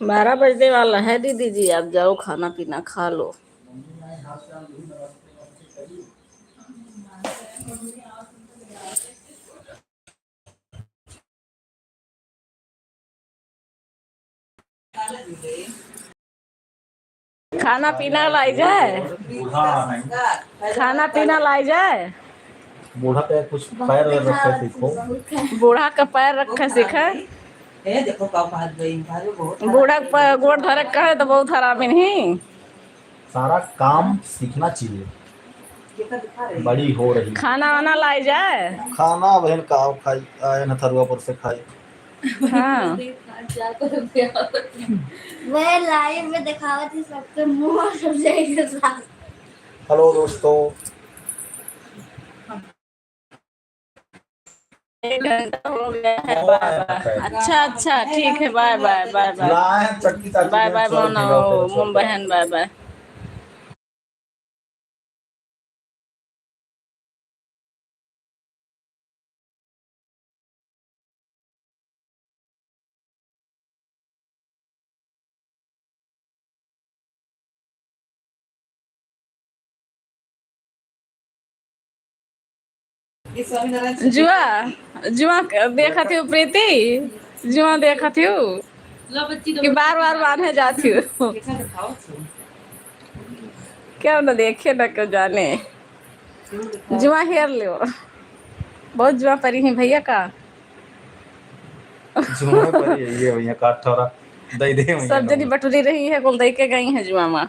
12 बजने वाला है दीदी जी, आप जाओ खाना पीना खा लो। खाना पीना लाई जाए, खाना पीना लाई जाए। बूढ़ा पे कुछ पैर रखे सीखो, बूढ़ा का पैर रखे सीखे। देखो बूढ़ा का गोड़ धरे कहे तो बहुत हरामी नहीं। सारा काम सीखना चाहिए, बड़ी हो रही। खाना वाना लाई जाए। खाना बहन का खाई आए न थरुआ पर से खाई। हाँ मैं लाइव में दिखावा थी सबके मुंह और सब्जी के साथ। हेलो दोस्तों, 1 घंटा हो गया है। Bye bye. अच्छा अच्छा ठीक है, bye bye bye bye bye bye Mona mom बहन, बाय बाय। जुआ जुआ देखा थी प्रीति, जुआ देखा थी कि बार बार बांधे जाती हूँ। क्यों न देखे न क्यों जाने। जुआ हेर लो, बहुत जुआ परी है भैया का। जुआ पर ये भैया काट थोड़ा दई दे भैया। सब जनी बटुरी रही है, कुल दई के गई है जुआ माँ।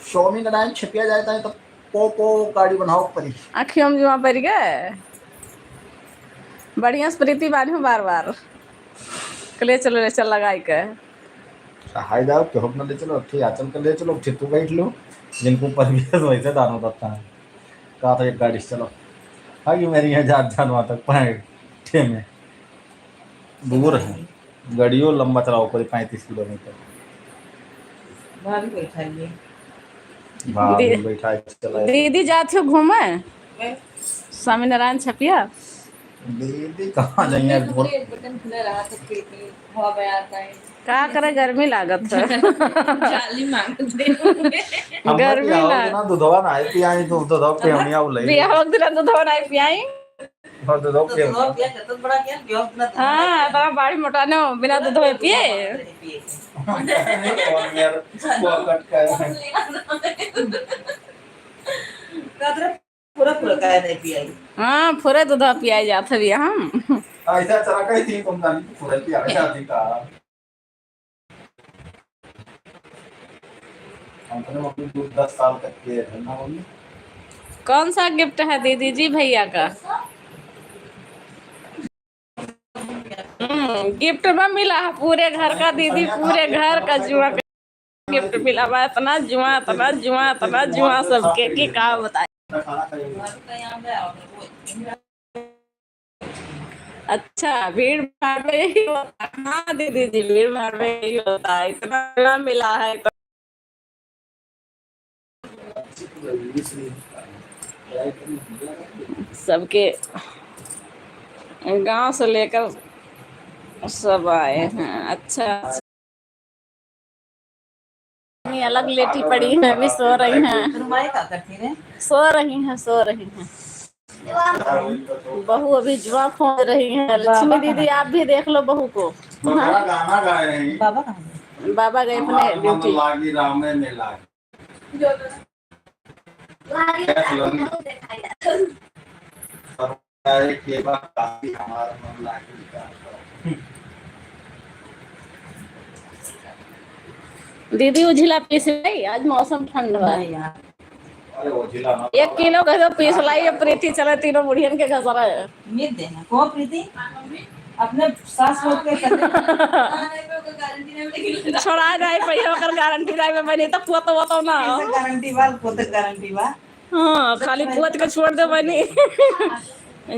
स्वामी नारायण छपिया जाता है तो पो गाड़ी बनाओ परी। आखियों में जुआ पड़ गए। बढ़िया स्प्रीति बानी हूँ बार बार। ले चलो ले चल लगाई के। हाय जाओ के हम न ले चलो, ठीक आचल कर ले चलो, फिर तू बैठ लो। जिनको परवेश वैसे दानो देता है। कहा था एक गाड़ी चलो, आगे मेरी यहाँ जान वहाँ तक पाए में दूर है। गाड़ियों लंबा चलाओ करीब 35 किलोमीटर। बैठा चला। दीदी जाती हो घूमे स्वामी नारायण छपिया। दीदी कहाँ जाइए, का करे गर्मी लागत है। गर्मी ना दूधवा ना पियाई तो दूधवा पे हमनी आउ लई बियाह वक्त दिन दूधवा नहीं पियाई। और दूधवा पे हाँ बड़ा बाड़ी मोटाने बिना दूधवा पिए। यार वो कट पूरा का नहीं पियाई। हाँ पूरे दूधवा पियाई जाते भी हम। ऐसा चला कहीं थी तुम जानी पूरा पिया जाती का। हमने अपनी 10 साल तक के है ना मम्मी। कौन सा गिफ्ट है दीदी जी भैया का? गिफ्ट में मिला है पूरे घर का दीदी, पूरे घर का जुआ का गिफ्ट मिला हुआ। इतना जुआ इतना जुआ इतना जुआ सबके की का बताए। अच्छा भीड़ भाड़ में यही होता है। हाँ दीदी जी भीड़ भाड़ में यही होता है। इतना मिला है तो सबके गांव से लेकर सब आए हैं। अच्छा अलग लेटी पड़ी है, अभी सो रही हैं सो रही हैं सो रही हैं। बहू अभी जुआ खोज रही है। लक्ष्मी दीदी आप भी देख लो बहू को। गाना गा रहे हैं बाबा गए अपने ड्यूटी। लागी रामे में लागी के बाद काफी हमारा मन लागी। दीदी उझिला पीस लाई, आज मौसम ठंडा है। अरे वो जिला ना 1 किलो का तो पीस लाई। प्रीति चले तीनों बुढ़ियन के घर है। उम्मीद देना को प्रीति अपने सास लोग के छोड़ा जाए पैसा कर गारंटी राय में बनी तो पुआ तो ना गारंटी बा पोते गारंटी बा। हाँ खाली पुआत के छोड़ दे बनी।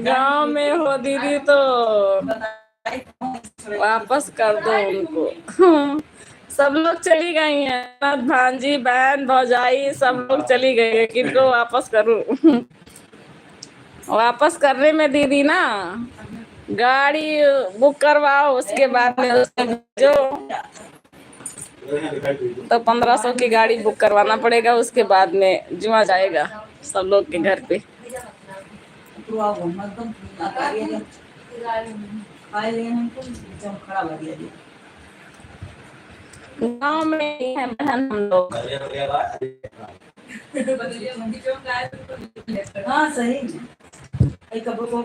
गांव में हो दीदी तो वापस कर दो उनको। सब लोग चली गई हैं, भांजी बहन भौजाई सब लोग चली गई है। किनको वापस करूं? वापस करने में दीदी ना गाड़ी बुक करवाओ, उसके बाद में उसको जो तो 1500 की गाड़ी बुक करवाना पड़ेगा, उसके बाद में जुआ जाएगा सब लोग के घर पे। तो आओ एकदम खाए लिए हमको एकदम खड़ा लग गया। गाँव में ही है बहन हम लोग। हाँ सही में एक कपड़ों को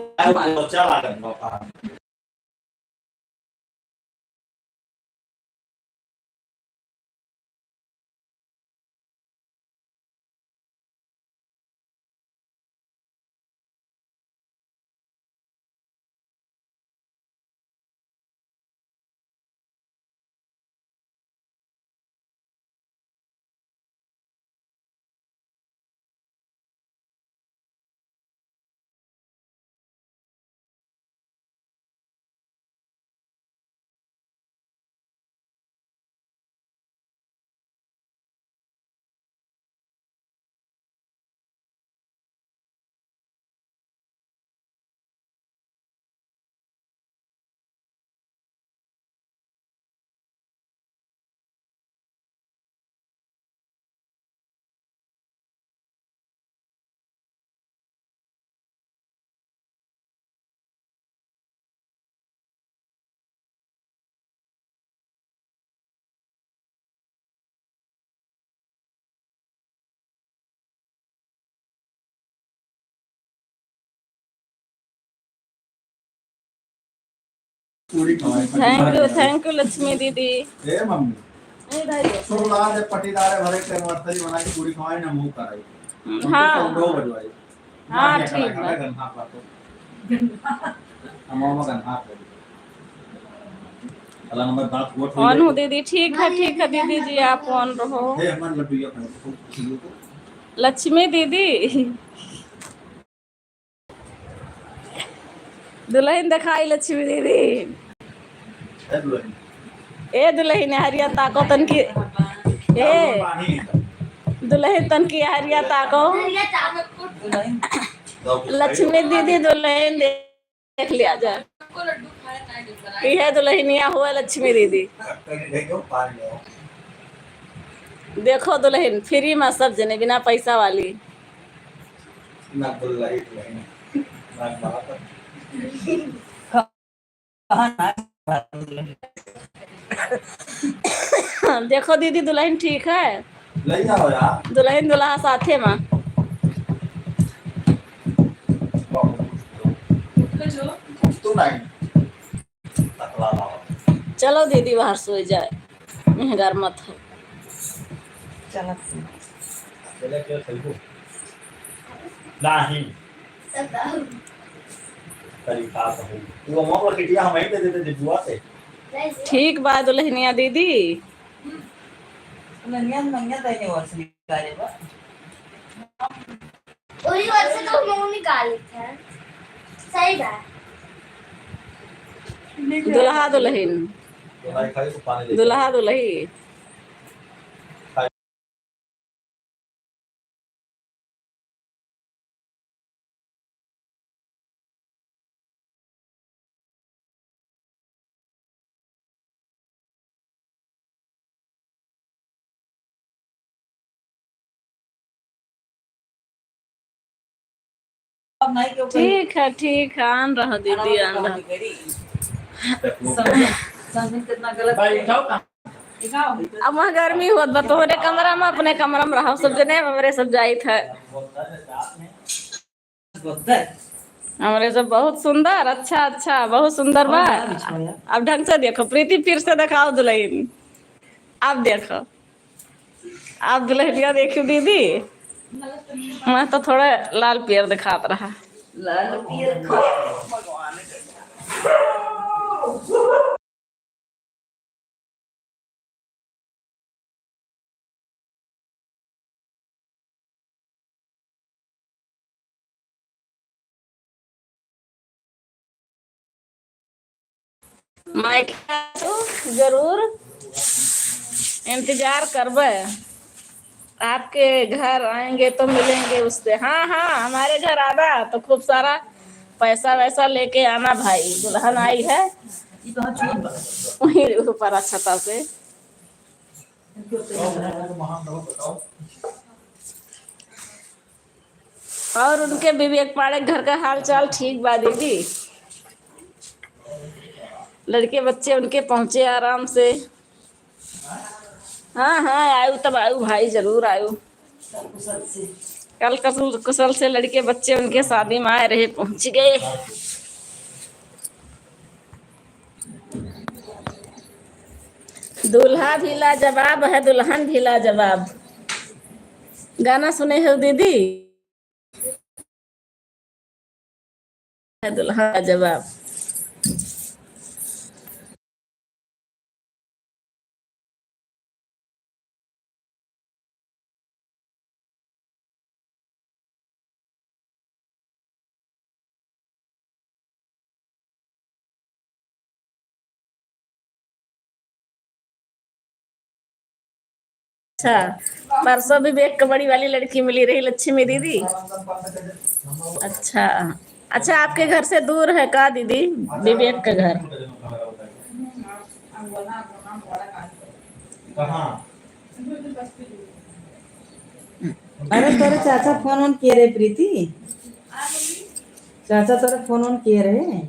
थैंक यू लक्ष्मी दीदी। ए मम्मी सुरला जब पटीदार भरे के मरतरी बना के पूरी खवाई ना मुंह कराई। हाँ दो बजवाई। हाँ ठीक है। गन्हा पातो अमामा गन्हा पे अल्लाह नंबर बात वो ऑन हो दीदी, ठीक है दीदी जी, आप ऑन रहो। हे मन लड्डू ये लक्ष्मी दीदी दुल्हन दिखाई लक्ष्मी दीदी। ए दुल्हन हरिया ताको तन की, ए दुल्हन तन की हरिया ताको। लक्ष्मी दीदी दुल्हन देख लिया जाए। यह दुल्हनिया हुआ लक्ष्मी दीदी। देखो दुल्हन फ्री में सब जने बिना पैसा वाली। देखो दीदी दुल्हन ठीक है, दुल्हन दुल्हा साथे में। चलो दीदी बाहर सो जाए, महंगार मत हो। चला नहीं तरीका तो वो मोर किटिया हम ही दे देते जिजुआ से। ठीक बात दुल्हनिया दीदी। नंगा देने वर्ष निकाले बा वही वर्ष तो मुंह निकाले थे। सही बात। दुल्हा दुल्हन, दुल्हा दुल्ही। ठीक है आन रहो दीदी, आन रहो। कितना गलत अब वहाँ गर्मी हुआ बा, तोहरे कमरा में अपने कमरा में रहो सब जने। हमरे सब जाई थे, हमरे सब बहुत सुंदर। अच्छा बहुत सुंदर बा। अब ढंग से देखो प्रीति, फिर से दिखाओ दुल्हन। अब देखो, अब दुल्हनिया देखो दीदी। मैं तो थोड़ा लाल पियर दिखात रहा। लाल पियर भगवान मैं जरूर इंतजार करबे, आपके घर आएंगे तो मिलेंगे उससे। हाँ हमारे घर आना तो खूब सारा पैसा वैसा लेके आना भाई, दुल्हन आई है ये कहाँ छूट बा वहीं ऊपर छता पे। और उनके विवेक पाड़े घर का हाल चाल ठीक बा दीदी? लड़के बच्चे उनके पहुंचे आराम से? हाँ हाँ आयु, तब आयु भाई, जरूर आयु। कुशल से कल कुशल कुशल से लड़के बच्चे उनके शादी में आए रहे, पहुंच गए। दूल्हा भी लाजवाब है, दुल्हन भी लाजवाब। गाना सुने हो दीदी? है दुल्हा लाजवाब। अच्छा, परसों भी एक कबड्डी वाली लड़की मिली रही, लक्ष्मी दीदी। अच्छा अच्छा, आपके घर से दूर है का दीदी विवेक का घर? अरे तोरे चाचा फोन ऑन किए रहे प्रीति, चाचा तोरे फोन ऑन किए रहे।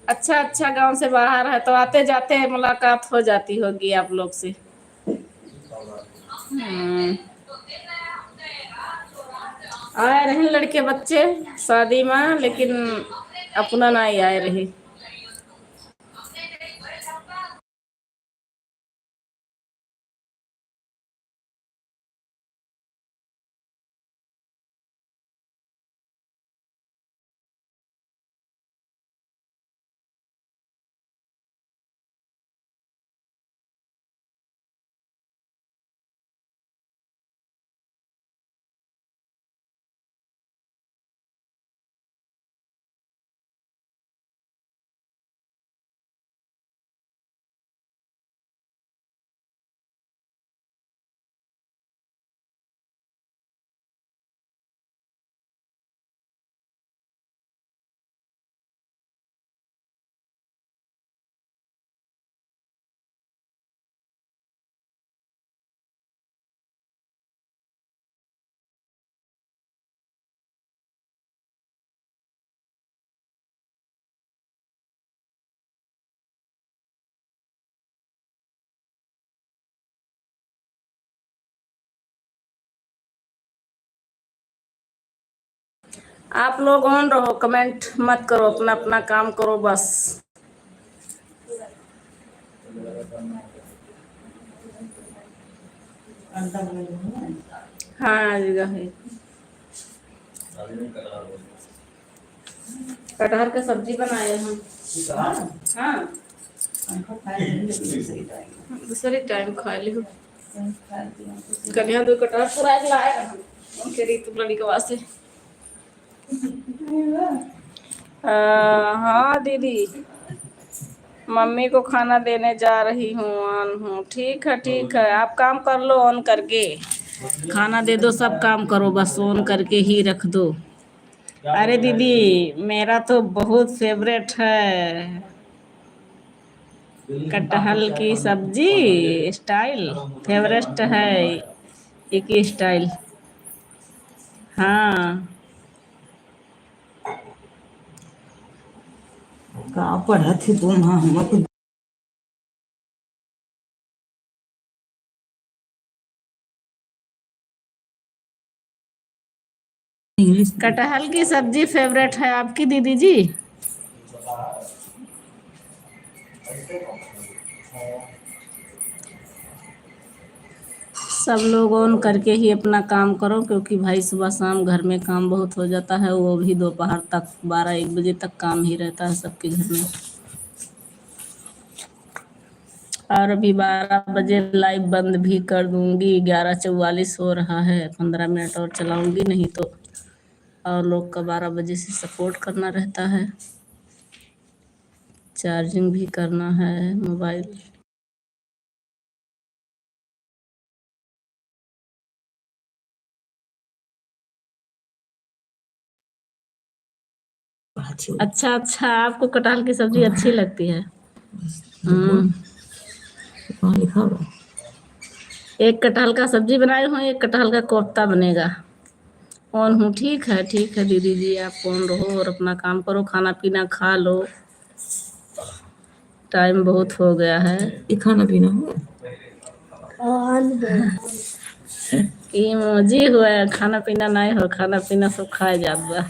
अच्छा अच्छा, गांव से बाहर है तो आते जाते मुलाकात हो जाती होगी आप लोग से। आए रहे लड़के बच्चे शादी में, लेकिन अपना नहीं आए रहे। आप लोग ऑन रहो, कमेंट मत करो, अपना अपना काम करो बस। हाँ जगह है। कटहर का सब्जी बनाए हम। हाँ दूसरे टाइम खा ली हो। कल यहाँ दो कटहर पूरा लाए हम उनके रीत लड़िकवा से। हाँ दीदी, मम्मी को खाना देने जा रही हूँ, ऑन हूँ। ठीक है ठीक है, आप काम कर लो ऑन करके, खाना दे दो, सब काम करो, बस ऑन करके ही रख दो। अरे दीदी मेरा तो बहुत फेवरेट है कटहल की सब्जी, स्टाइल फेवरेट है, एक ही स्टाइल। हाँ का पढ़ा थी तुम हमको इंग्लिश कटहल की सब्जी फेवरेट है आपकी दीदी जी? सब लोग ऑन करके ही अपना काम करो, क्योंकि भाई सुबह शाम घर में काम बहुत हो जाता है, वो भी दोपहर तक 12-1 बजे तक काम ही रहता है सबके घर में। और अभी 12 बजे लाइव बंद भी कर दूंगी, 11:44 हो रहा है, 15 मिनट और चलाऊंगी, नहीं तो और लोग का 12 बजे से सपोर्ट करना रहता है, चार्जिंग भी करना है मोबाइल। अच्छा अच्छा, आपको कटहल की सब्जी अच्छी लगती है? वहाँ लिखा होगा। एक कटहल का सब्जी बनाए हूँ, एक कटहल का कोफ्ता बनेगा। कौन हूँ? ठीक है दीदी जी, आप कौन रहो और अपना काम करो, खाना पीना खा लो, टाइम बहुत हो गया है। ये खाना पीना हो ई मौजी हुआ है, खाना पीना नहीं हो, खाना पीना सब खाए जात बा।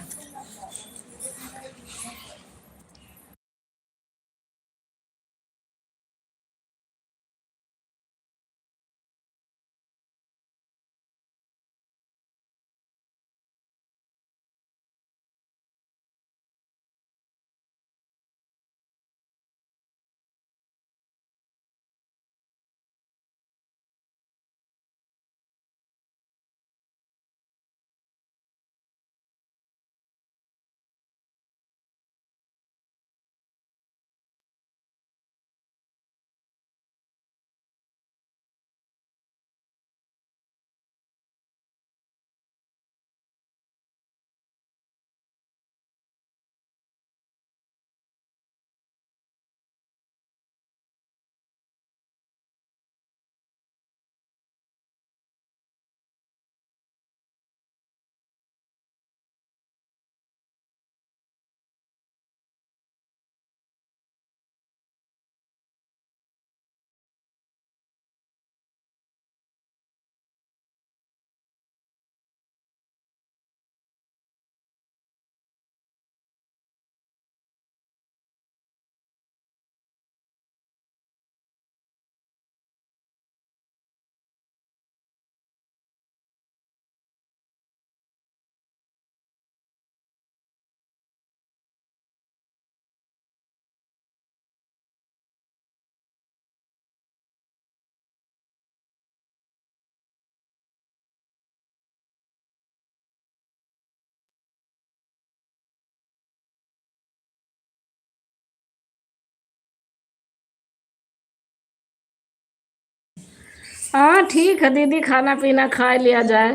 हाँ ठीक है दीदी, खाना पीना खा लिया जाए।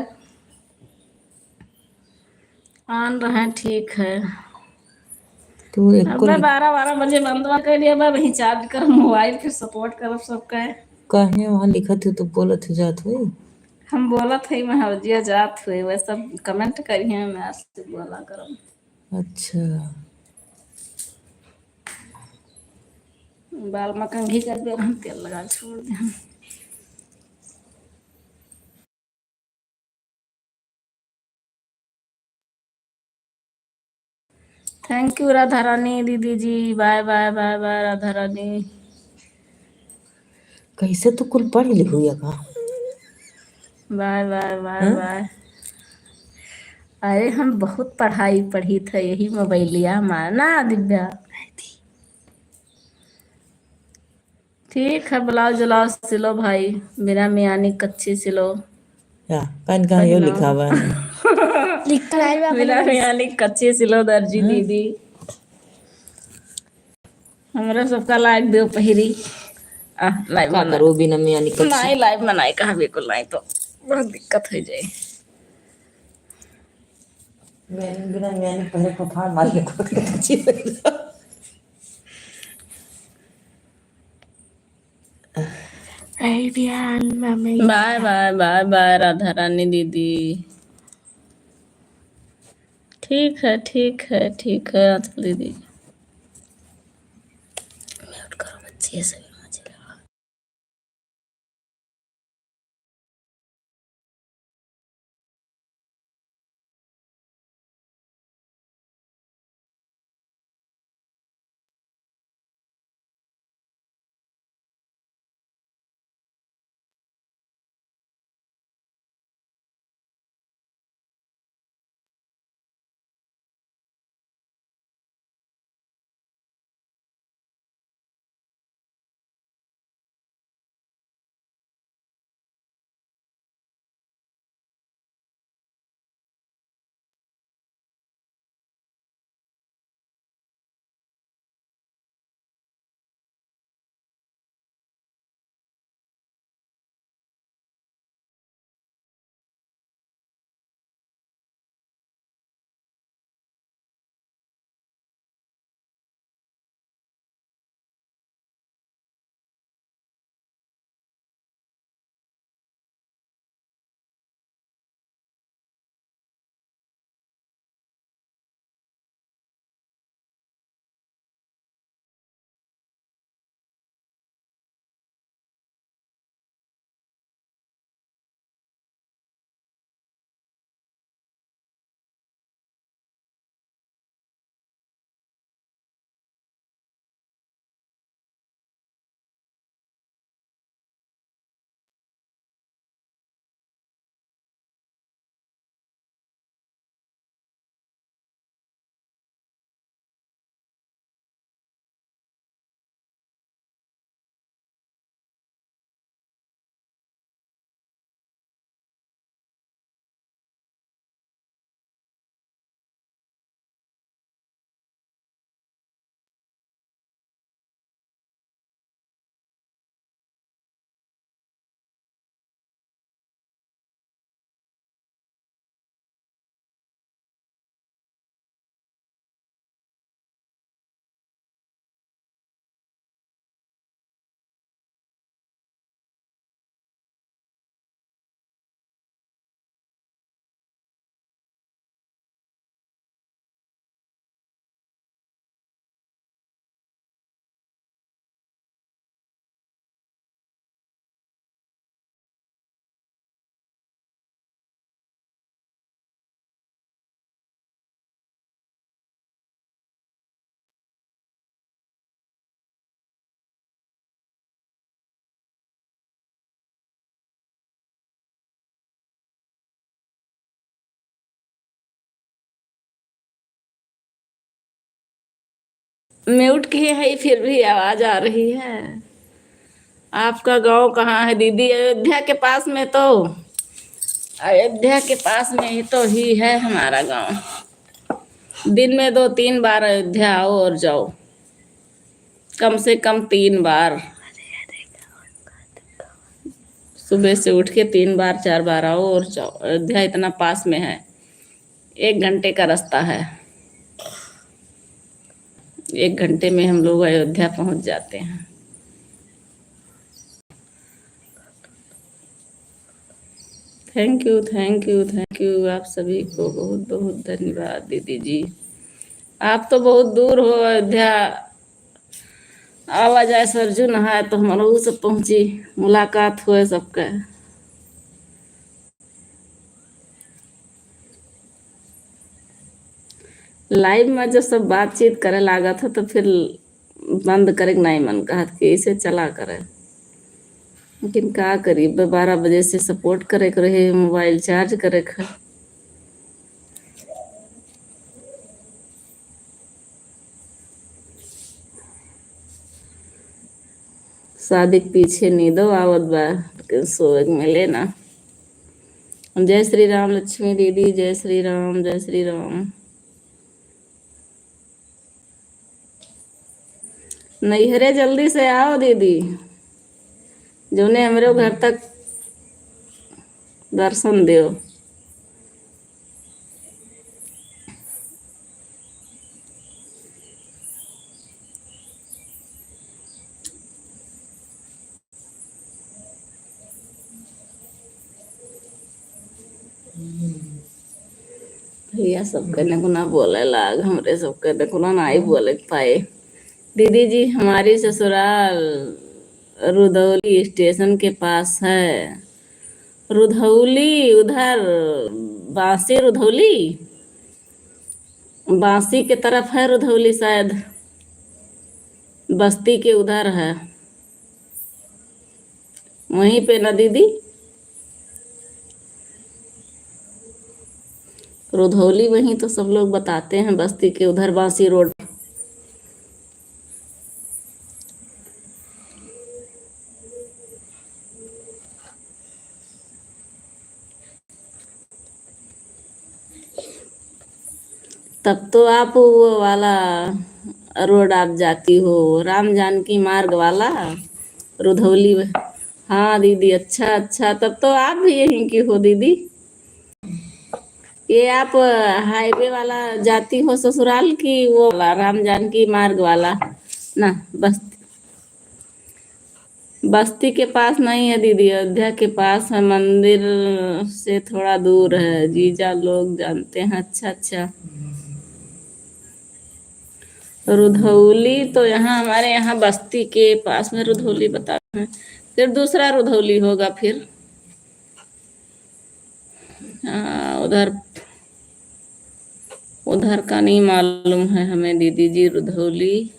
आन रहे हैं, ठीक है। तो एक अब को 12 बजे बंदवा कर लिया, अब वहीं चार्ज कर मोबाइल, फिर सपोर्ट करब सबका। कहे वहाँ लिखा थे तो बोलत हो जात हुई। हम बोला थे मैं हवजिया जात हुए, वह सब कमेंट करिए, मैं आपसे बोला करब। अच्छा बाल में कंघी कर दे, हम तेल लगा छोड़ दे। थैंक यू राधा रानी दीदी ji, bye bye bye bye Radha Rani. कैसे तो कुल पढ़ लिख हुई का। बाय बाय बाय हाँ? बाय। अरे हम बहुत पढ़ाई पढ़ी थे, यही मोबाइलिया माना दिव्या। ठीक है, ब्लाउज व्लाउज सिलो भाई, बिना मियानी कच्ची सिलो। या कन कहाँ यो पहनो लिखा हुआ है। बिना मियानी कच्ची सिलो दर्जी हाँ? दीदी। हमरा सबका लाइक दो पहिरी। लाइव का मना करो बिना मियाँ निकल नहीं, लाइव मनाई कहा बिल्कुल नहीं, तो बहुत दिक्कत हो जाए। मैं बिना मियाँ पहले को फाड़ मार के को अच्छी bye bye bye bye Radha Rani दीदी। ठीक है ठीक है ठीक है आंचल दीदी। म्यूट करो बच्चे से। म्यूट किए है फिर भी आवाज आ रही है। आपका गांव कहाँ है दीदी? अयोध्या के पास में तो, अयोध्या के पास में ही तो ही है हमारा गांव। दिन में 2-3 बार अयोध्या आओ और जाओ, कम से कम 3 बार। सुबह से उठ के 3 बार 4 बार आओ और जाओ। अयोध्या इतना पास में है, 1 घंटे का रास्ता है। 1 घंटे में हम लोग अयोध्या पहुंच जाते हैं। Thank you thank you thank you, आप सभी को बहुत बहुत धन्यवाद दीदी जी। आप तो बहुत दूर हो अयोध्या, आवा जाए सरजू नहाए तो हमारे सब पहुंची, मुलाकात हुए सबका। लाइव में जो सब बातचीत करे लागा था तो फिर बंद करे नहीं मन कहा कि इसे चला करे, लेकिन का करी 12 बजे से सपोर्ट करे रहे, मोबाइल चार्ज करे खा। शादी के पीछे नींदो आवत बा, सोए के मिले ना। जय श्री राम लक्ष्मी दीदी, जय श्री राम जय श्री राम। नैहरे जल्दी से आओ दीदी, जोने हमरे घर तक दर्शन दो। भैया सबके ने गुना बोले लाग, हमरे सबके ने गुना नहीं बोले पाए। दीदी जी हमारी ससुराल रुधौली स्टेशन के पास है। रुधौली उधर बांसी, रुधौली बांसी के तरफ है रुधौली, शायद बस्ती के उधर है, वहीं पे ना दीदी? रुधौली वहीं तो सब लोग बताते हैं, बस्ती के उधर बांसी रोड। तब तो आप वो वाला रोड आप जाती हो, राम जानकी मार्ग वाला रुधौली। हाँ दीदी, अच्छा अच्छा, तब तो आप भी यहीं की हो दीदी। ये आप हाईवे वाला जाती हो ससुराल की, वो वाला राम जानकी मार्ग वाला ना? बस्ती के पास नहीं है दीदी, अयोध्या के पास है, मंदिर से थोड़ा दूर है। जीजा लोग जानते हैं। अच्छा अच्छा, रुधौली तो यहाँ हमारे यहाँ बस्ती के पास में रुधौली बताते हैं, फिर दूसरा रुधौली होगा फिर। हाँ उधर, उधर का नहीं मालूम है हमें दीदी जी। रुधौली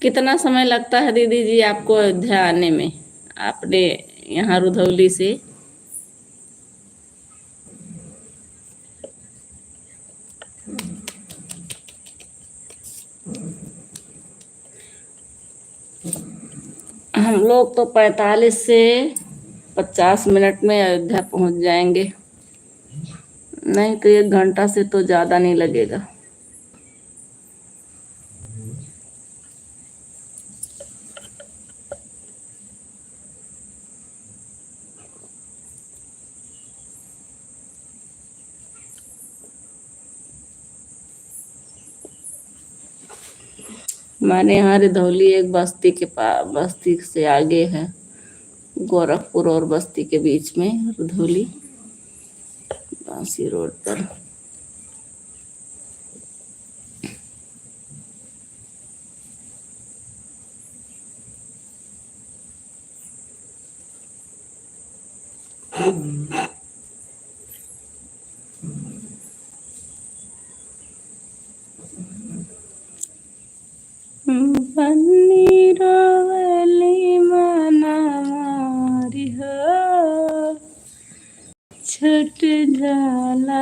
कितना समय लगता है दीदी जी आपको अयोध्या आने में, आपने यहाँ रुधौली से? हम लोग तो 45 से 50 मिनट में अयोध्या पहुंच जाएंगे, नहीं तो 1 घंटा से तो ज़्यादा नहीं लगेगा। हमारे यहाँ रुधौली एक बस्ती के पास, बस्ती से आगे है, गोरखपुर और बस्ती के बीच में रुधौली, बांसी रोड पर। बन्नी रोवली मना मारी हो, छूट जाला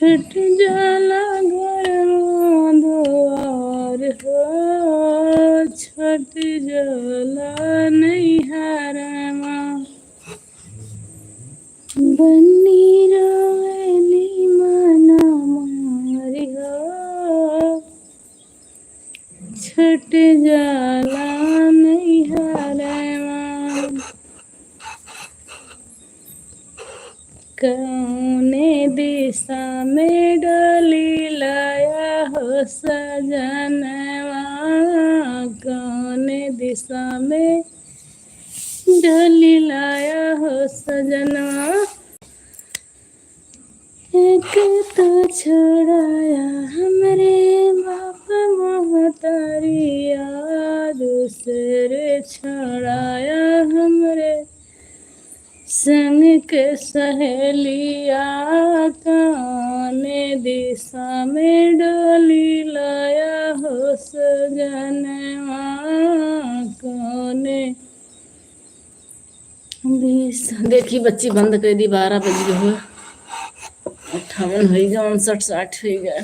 छठ जाला घरवा दुआर हो, छठ जाला नैहरवा। बन्नी रोवेली मना मारी हो, छठ जाला नैहरवा। कौने दिशा में डोली लाया हो सजनवा, कौने दिशा में डोली लाया हो सजनवा। एक तो छोड़ाया हमरे बाप महतरिया, दूसरे छोड़ाया हमरे संग के सहेलिया। कौने दिशा में डोली लाया हो सजनवा, कौने दिशा। देखी बच्ची बंद कर दी, 12 बज गए हो, 58 हो गया, 59 60 हो गया।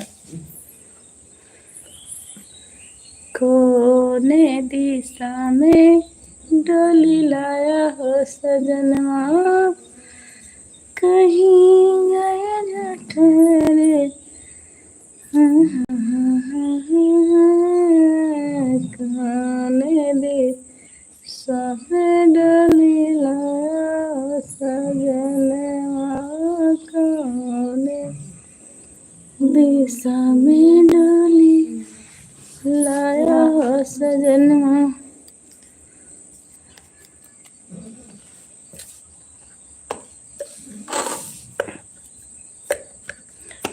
कौने दिशा में डोली लाया हो सजनवा, कहीं गए न ठहरे। कौने दिशा में डोली लाया हो सजनवा, कौने दिशा में डोली लाया हो सजनवा।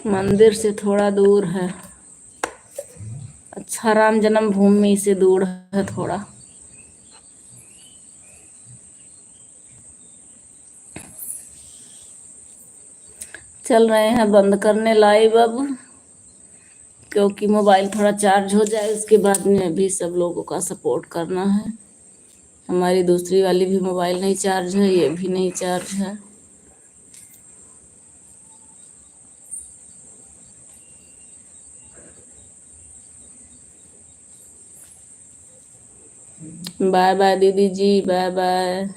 मंदिर से थोड़ा दूर है, अच्छा राम जन्मभूमि से दूर है थोड़ा। चल रहे हैं बंद करने लाइव अब, क्योंकि मोबाइल थोड़ा चार्ज हो जाए, उसके बाद में भी सब लोगों का सपोर्ट करना है। हमारी दूसरी वाली भी मोबाइल नहीं चार्ज है, ये भी नहीं चार्ज है। बाय बाय दीदी जी, बाय बाय।